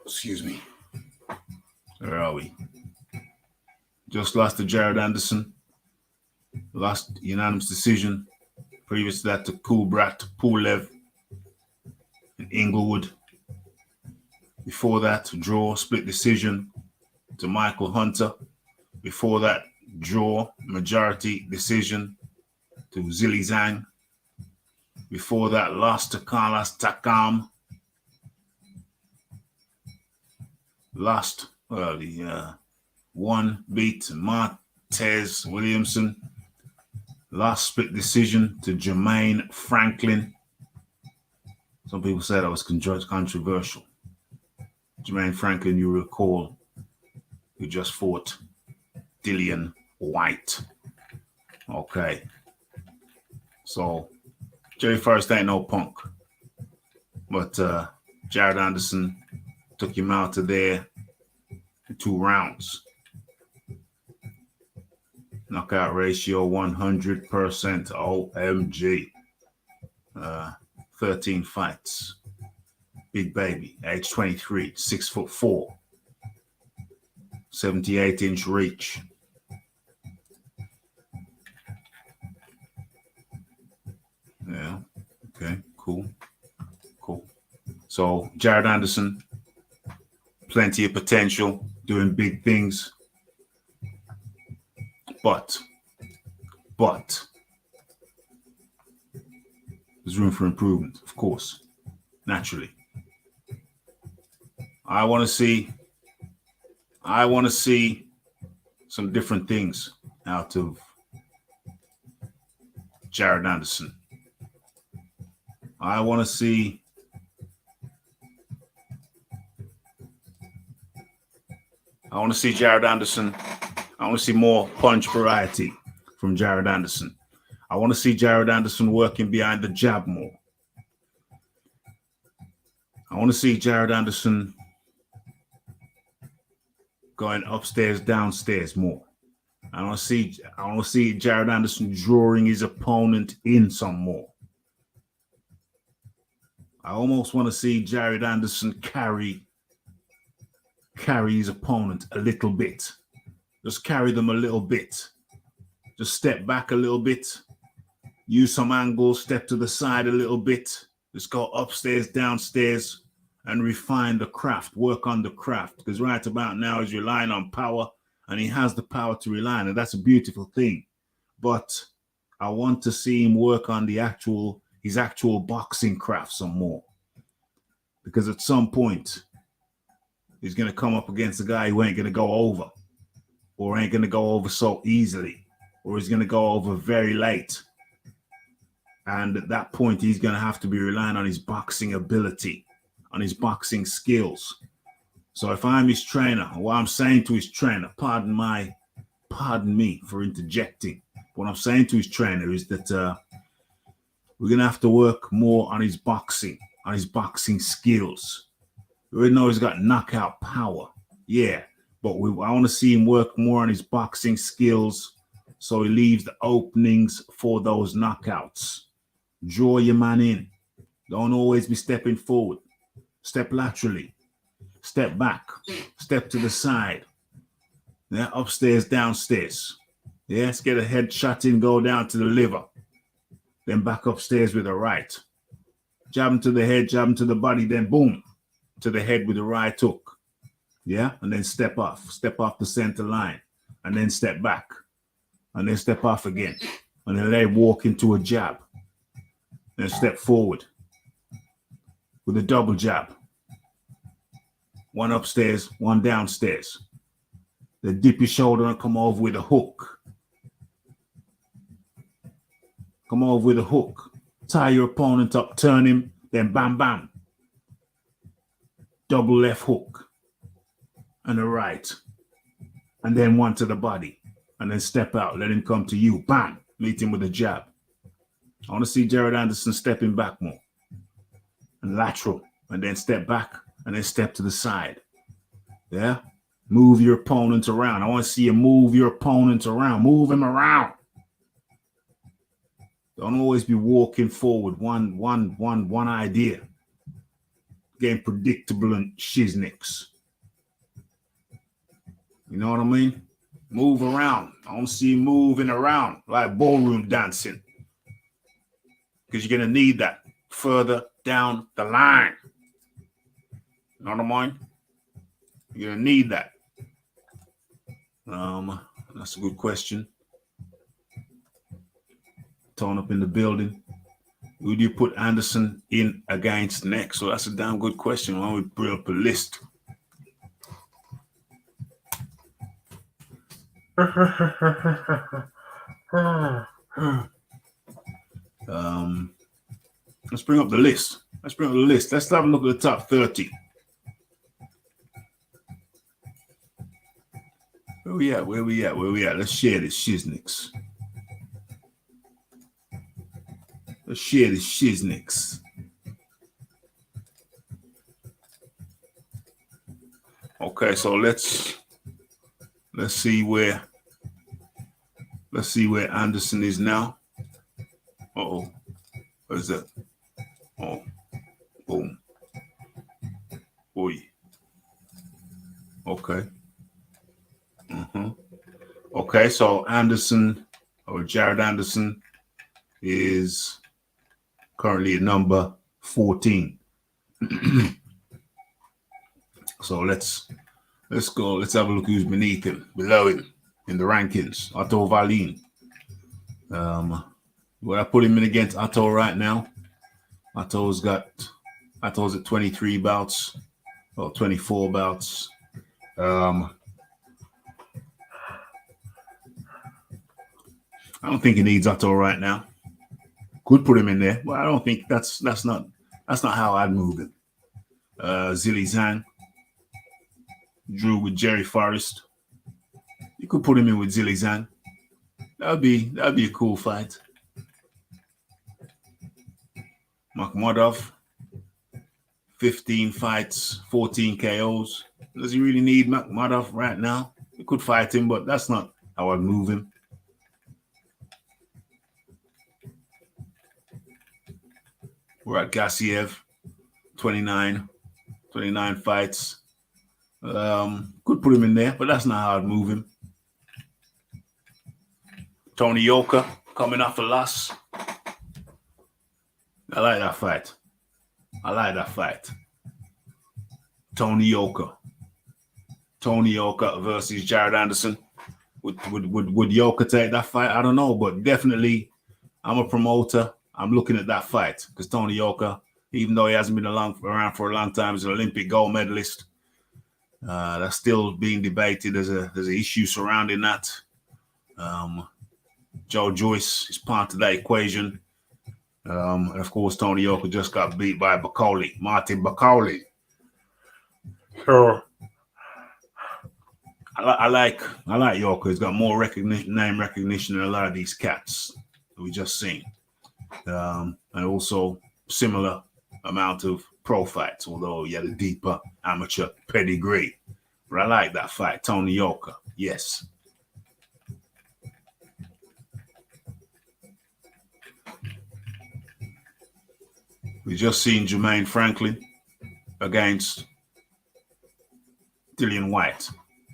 Excuse me. Where are we? Just lost to Jared Anderson. Lost unanimous decision. Previous to that to Kubrat Pulev in Inglewood. Before that, draw, split decision to Michael Hunter. Before that, draw, majority decision to Zili Zhang. Before that, lost to Carlos Takam. Lost, one beat Martez Williamson. Last split decision to Jermaine Franklin. Some people said that was controversial. Jermaine Franklin, you recall, who just fought Dillian White. Okay. So, Jerry Forrest ain't no punk. But Jared Anderson took him out of there in 2 rounds. Knockout ratio 100%. OMG. 13 fights. Big baby, age 23, 6'4", 78-inch reach. Yeah. Okay. Cool. So Jared Anderson, plenty of potential, doing big things. But there's room for improvement, of course, naturally. I want to see some different things out of Jared Anderson. I want to see Jared Anderson. I want to see more punch variety from Jared Anderson. I want to see Jared Anderson working behind the jab more. I want to see Jared Anderson going upstairs, downstairs more. I want to see Jared Anderson drawing his opponent in some more. I almost want to see Jared Anderson carry his opponent a little bit. Just carry them a little bit. Just step back a little bit. Use some angles, step to the side a little bit. Just go upstairs, downstairs, and refine the craft. Work on the craft. Because right about now he's relying on power, and he has the power to rely on it. That's a beautiful thing. But I want to see him work on his actual boxing craft some more. Because at some point, he's going to come up against a guy who ain't going to go over. Or ain't going to go over so easily. Or he's going to go over very late. And at that point, he's going to have to be relying on his boxing ability. on his boxing skills. So if I'm his trainer, what I'm saying to his trainer, pardon me for interjecting. What I'm saying to his trainer is that we're going to have to work more on his boxing skills. We already know he's got knockout power. Yeah, but I want to see him work more on his boxing skills so he leaves the openings for those knockouts. Draw your man in. Don't always be stepping forward. Step laterally. Step back. Step to the side. Yeah, upstairs, downstairs. Yeah, let's get a head shot in, go down to the liver. Then back upstairs with a right. Jab him to the head, jab him to the body, then boom, to the head with the right hook. Yeah, and then step off the center line, and then step back, and then step off again, and then let him walk into a jab. Then step forward with a double jab. One upstairs, one downstairs. Then dip your shoulder and come over with a hook. Come over with a hook. Tie your opponent up, turn him, then bam, bam. Double left hook. And a right. And then one to the body. And then step out. Let him come to you. Bam. Meet him with a jab. I want to see Jared Anderson stepping back more. And lateral. And then step back. And then step to the side. Yeah? Move your opponent around. I want to see you move your opponent around. Move him around. Don't always be walking forward. One idea. Getting predictable and shiznicks. You know what I mean? Move around. I want to see you moving around like ballroom dancing. Because you're going to need that further down the line. You know what I mean? You're going to need that. That's a good question. Tone up in the building. Who do you put Anderson in against next? So that's a damn good question. Why don't we bring up a list? Let's bring up the list. Let's have a look at the top 30. Where we at? Let's share this shiznicks. Okay, so let's see where Anderson is now. What is that? Oh, boom. Boy. Okay. Okay, so Anderson or Jared Anderson is currently at number 14. So let's go. Let's have a look who's beneath him, below him in the rankings. Otto Wallin. Would I put him in against Otto right now? Otto's at 23 bouts or 24 bouts. I don't think he needs Otto right now. Could put him in there, but I don't think that's not how I'd move him. Zhilei Zhang drew with Jerry Forrest. You could put him in with Zhilei Zhang. That'd be a cool fight. Makhmudov, 15 fights, 14 KOs. Does he really need Makhmudov right now? You could fight him, but that's not how I'd move him. We're at Gassiev, 29 fights. Could put him in there, but that's not how I'd move him. Tony Yoka coming off a loss. I like that fight. Tony Yoka versus Jared Anderson. Would Yoka take that fight? I don't know, but definitely I'm a promoter. I'm looking at that fight because Tony Yoka, even though he hasn't been around for a long time, is an Olympic gold medalist. That's still being debated. There's an issue surrounding that. Joe Joyce is part of that equation. And of course, Tony Yoka just got beat by Martin Bacoli. So I like Yoka. He's got more name recognition than a lot of these cats that we just seen, and also similar amount of pro fights, although he had a deeper amateur pedigree. But I like that fight, Tony Yoka. Yes. We just seen Jermaine Franklin against Dillian White.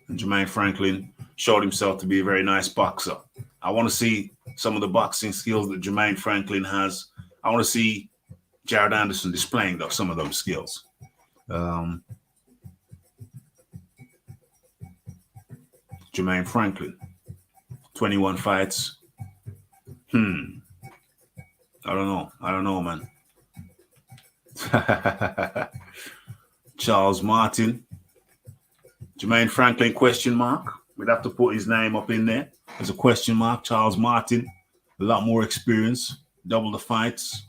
And Jermaine Franklin showed himself to be a very nice boxer. I want to see some of the boxing skills that Jermaine Franklin has. I want to see Jared Anderson displaying some of those skills. Jermaine Franklin, 21 fights. I don't know, man. Charles Martin. Jermaine Franklin, question mark. We'd have to put his name up in there. There's a question mark. Charles Martin, a lot more experience, double the fights.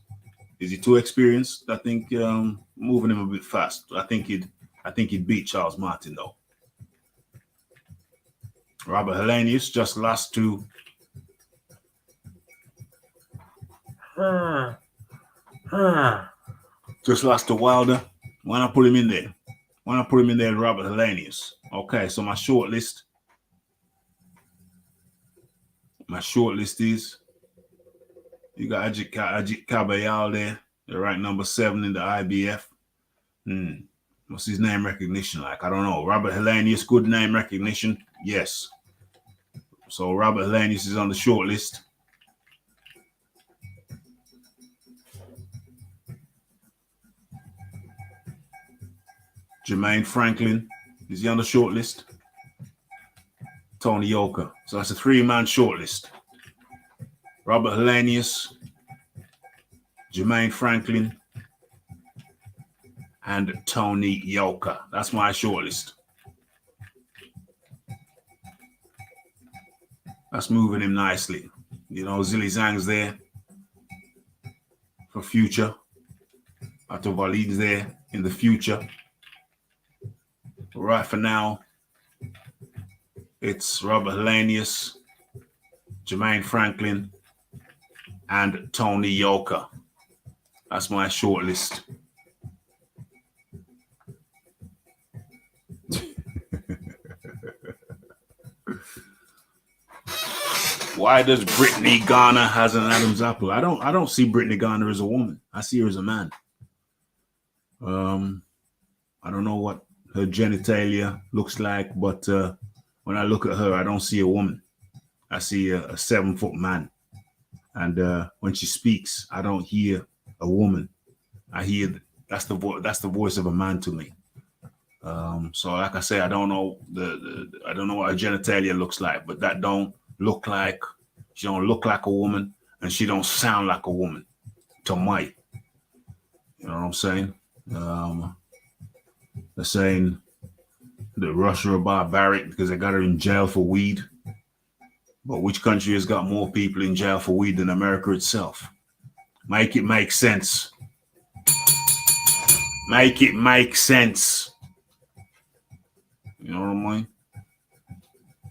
Is he too experienced? I think moving him a bit fast. I think he'd beat Charles Martin though. Robert Helenius just lost to Wilder. Why not put him in there? Why not put him in there, Robert Helenius? Okay, so my short list is you got Ajit Kabayal there. They're ranked number 7 in the IBF. What's his name recognition like? I don't know. Robert Helenius, good name recognition. Yes. So Robert Helenius is on the short list. Jermaine Franklin, is he on the short list? Tony Yoka. So that's a 3-man short list. Robert Helenius, Jermaine Franklin, and Tony Yoka. That's my short list. That's moving him nicely. You know, Zilly Zhang's there for future. Ato Walid's there in the future. But right for now, it's Robert Helenius, Jermaine Franklin, and Tony Yoka. That's my short list. Why does Brittany Garner has an Adam's apple? I don't see Brittany Garner as a woman. I see her as a man. I don't know what her genitalia looks like, but when I look at her, I don't see a woman. I see a 7-foot man. And when she speaks, I don't hear a woman. I hear that's the voice of a man to me. So like I say, I don't know I don't know what her genitalia looks like, but that don't look like, she don't look like a woman, and she don't sound like a woman to Mike. You know what I'm saying? They're saying that Russia are barbaric because they got her in jail for weed. But which country has got more people in jail for weed than America itself? Make it make sense. Make it make sense. You know what I mean?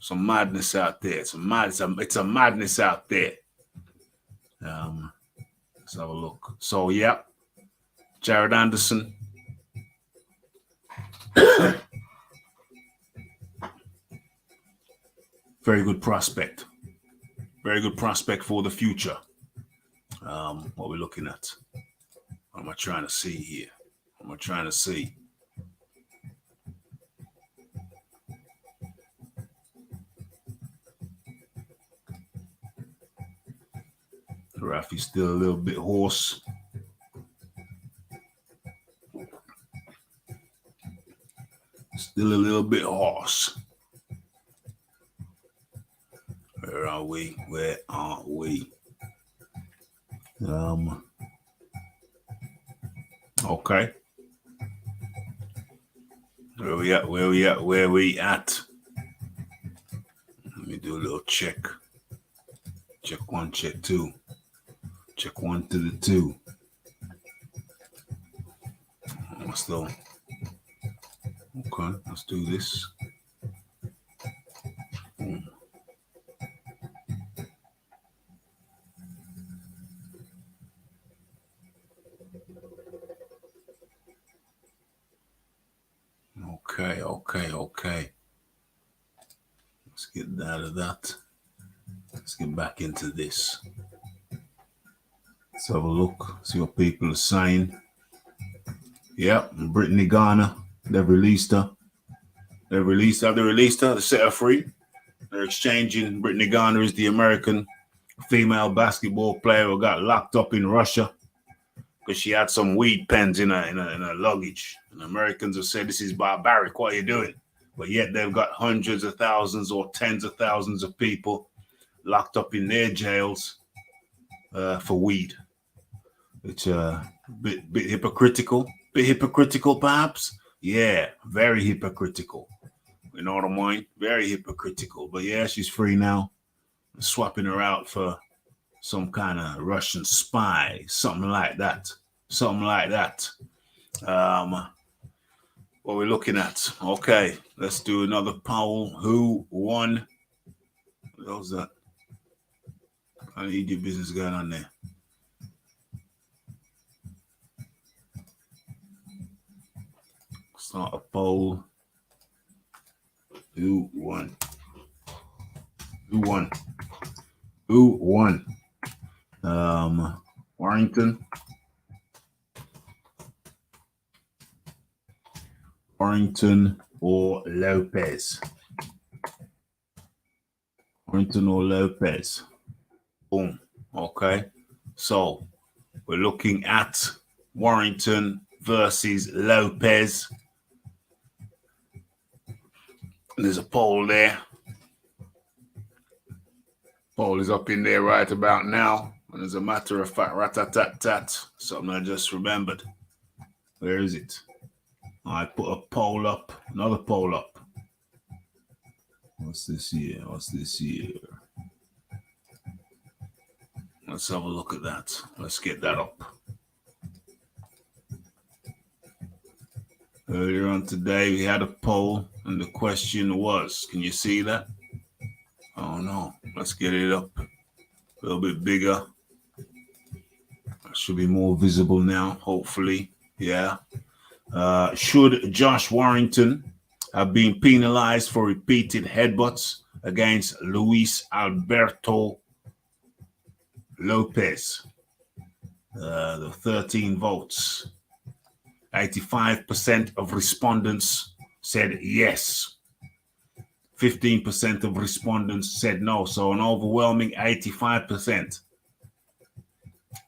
Some madness out there. It's a madness out there. Let's have a look. So, yeah. Jared Anderson. Very good prospect. Very good prospect for the future. What we're looking at. What am I trying to see here? What am I trying to see? Rafi's still a little bit hoarse. Still a little bit hoarse. Where are we? Where are we? Okay. Where we at? Where we at? Where we at? Let me do a little check. Check 1, check 2. Check 1 to the 2. Still. Okay, let's do this. Okay. Let's get out of that. Let's get back into this. Let's have a look, see what people are saying. Yep, Brittany Garner, they've released her. They set her free. They're exchanging. Brittany Garner is the American female basketball player who got locked up in Russia because she had some weed pens in her luggage. And Americans have said this is barbaric. What are you doing? But yet they've got hundreds of thousands or tens of thousands of people locked up in their jails for weed. It's bit hypocritical. Bit hypocritical, perhaps. Yeah, very hypocritical. You know what I mean? Very hypocritical. But yeah, she's free now. Swapping her out for some kind of Russian spy, something like that. What we're looking at. Okay, let's do another poll. Who won? What was that? I need your business going on there. Start a poll. Who won? Warrington or Lopez? Boom. Okay. So we're looking at Warrington versus Lopez. There's a poll there. Poll is up in there right about now. And as a matter of fact, rat-tat-tat-tat, something I just remembered. Where is it? I put a poll up, another poll up. What's this here? Let's have a look at that. Let's get that up. Earlier on today, we had a poll, and the question was, can you see that? Oh, no. Let's get it up a little bit bigger. It should be more visible now, hopefully. Yeah. Should Josh Warrington have been penalized for repeated headbutts against Luis Alberto Lopez? The 13 votes. 85% of respondents said yes. 15% of respondents said no. So an overwhelming 85%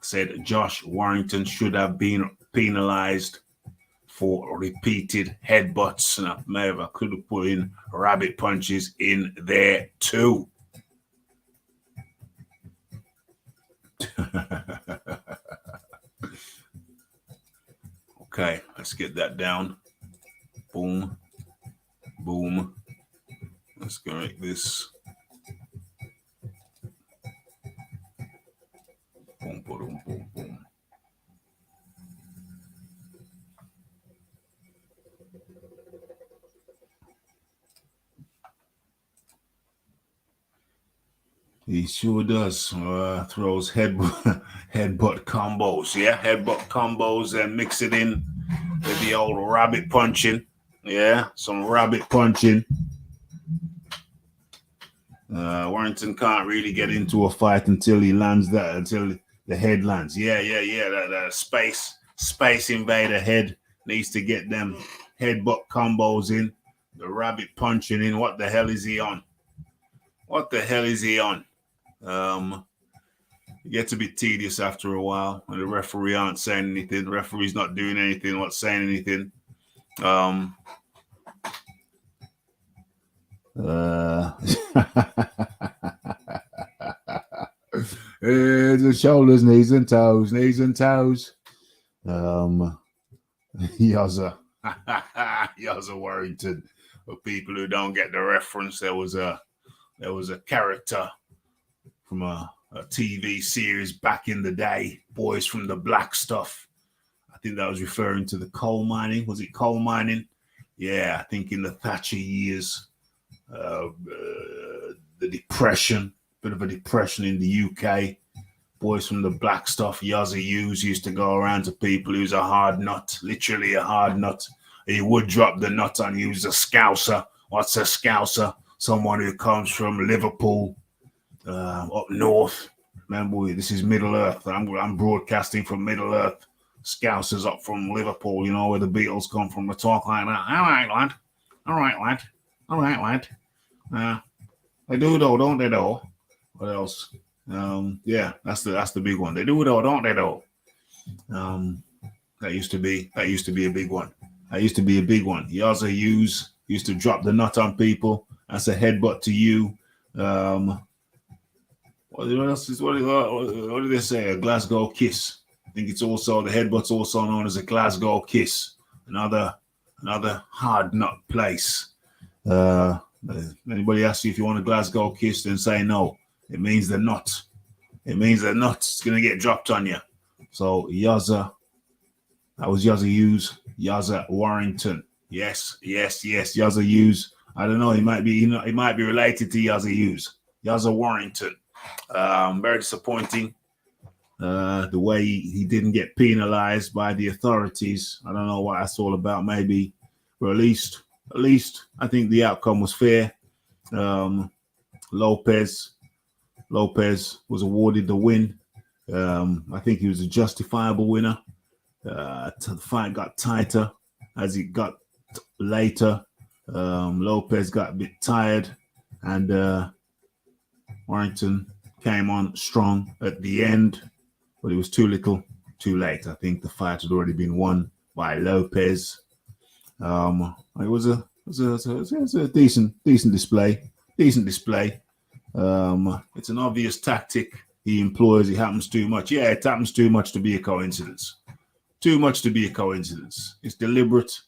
said Josh Warrington should have been penalized for repeated headbutts. And I could have put in rabbit punches in there too. Okay, let's get that down. Boom. Boom. Let's go like this. Boom, boom, boom, boom. He sure does. Throws headbutt combos. Yeah, headbutt combos and mix it in with the old rabbit punching. Yeah, some rabbit punching. Warrington can't really get into a fight until he lands that, until the head lands. Yeah. That space invader head needs to get them headbutt combos in. The rabbit punching in. What the hell is he on? It gets a bit tedious after a while when the referee aren't saying anything. The referee's not doing anything, not saying anything. The shoulders, knees and toes. Yozza Warrington. For people who don't get the reference, there was a character from a TV series back in the day, Boys from the Black Stuff. I think that was referring to the coal mining. Was it coal mining? Yeah, I think in the Thatcher years, the depression, bit of a depression in the UK. Boys from the Black Stuff, Yazzie Hughes used to go around to people who's a hard nut, literally a hard nut. He would drop the nut on you. He was a scouser. What's a scouser? Someone who comes from Liverpool, up north. Remember, this is Middle Earth. I'm broadcasting from Middle Earth. Scousers up from Liverpool, you know, where the Beatles come from. They talk like that. All right, lad. All right, lad. All right, lad. They do though, don't they though? What else? Yeah, that's the big one. They do though, don't they though? That used to be a big one. Yazzie Hughes used to drop the nut on people. That's a headbutt to you. What did they say? A Glasgow kiss. I think it's also the headbutt's also known as a Glasgow kiss. Another hard nut place. Anybody asks you if you want a Glasgow kiss, then say no. It means the nut. It means the nut's gonna get dropped on you. So Yazzie, that was Yazzie Hughes. Yazzie Warrington. Yes. Yazzie Hughes. I don't know. He might be related to Yazzie Hughes. Yazzie Warrington. Very disappointing. The way he didn't get penalized by the authorities. I don't know what that's all about. Maybe, or at least I think the outcome was fair. Lopez was awarded the win. I think he was a justifiable winner. The fight got tighter as it got later. Lopez got a bit tired, and Warrington came on strong at the end, but it was too little, too late. I think the fight had already been won by Lopez. It was a decent display. It's an obvious tactic he employs. It happens too much. Yeah, it happens too much to be a coincidence. Too much to be a coincidence. It's deliberate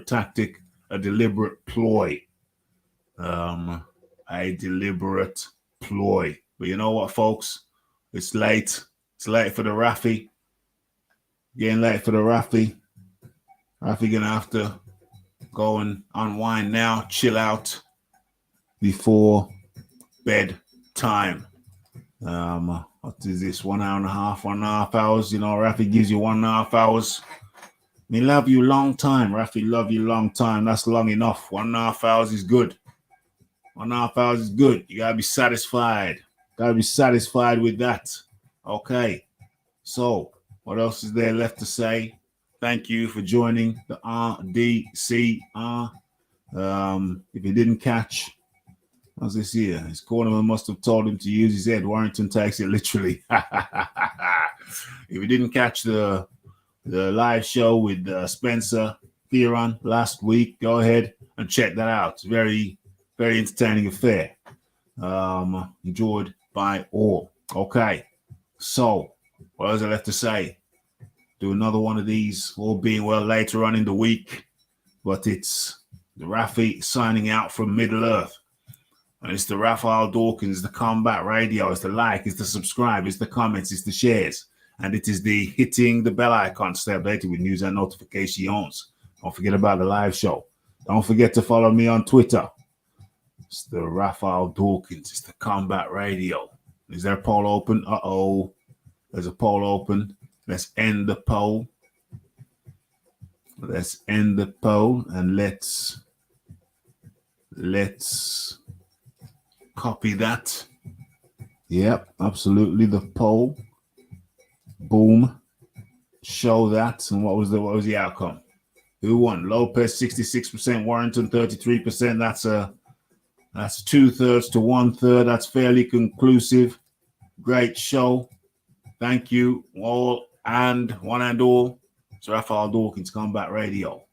tactic, a deliberate ploy. A deliberate ploy. But you know what, folks? It's late. It's late for the Rafi. Getting late for the Rafi. Rafi gonna have to go and unwind now, chill out before bedtime. What is this? 1 hour and a half, 1.5 hours. You know, Rafi gives you 1.5 hours. Me love you long time, Rafi. Love you long time. That's long enough. 1.5 hours is good. 1.5 hours is good. You gotta be satisfied. Gotta be satisfied with that. Okay. So, what else is there left to say? Thank you for joining the RDCR. If you didn't catch, what's this here? His cornerman must have told him to use his head. Warrington takes it literally. If you didn't catch the live show with Spencer Theron last week, go ahead and check that out. It's very, very entertaining affair. Enjoyed by all. Okay. So, what else I left to say? Do another one of these, all being well, later on in the week. But it's the Rafi signing out from Middle Earth. And it's the Raphael Dawkins, the Combat Radio. It's the like, it's the subscribe, it's the comments, it's the shares. And it is the hitting the bell icon. Stay updated with news and notifications. Don't forget about the live show. Don't forget to follow me on Twitter. It's the Raphael Dawkins. It's the Combat Radio. Is there a poll open? Uh-oh. There's a poll open. Let's end the poll. Let's end the poll and let's copy that. Yep, absolutely. The poll. Boom. Show that. And what was the outcome? Who won? Lopez 66%, Warrington 33%. That's 2/3 to 1/3. That's fairly conclusive. Great show. Thank you all and one and all. It's Raphael Dawkins, Combat Radio.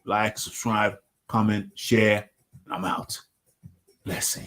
Like, subscribe, comment, share. I'm out. Blessed.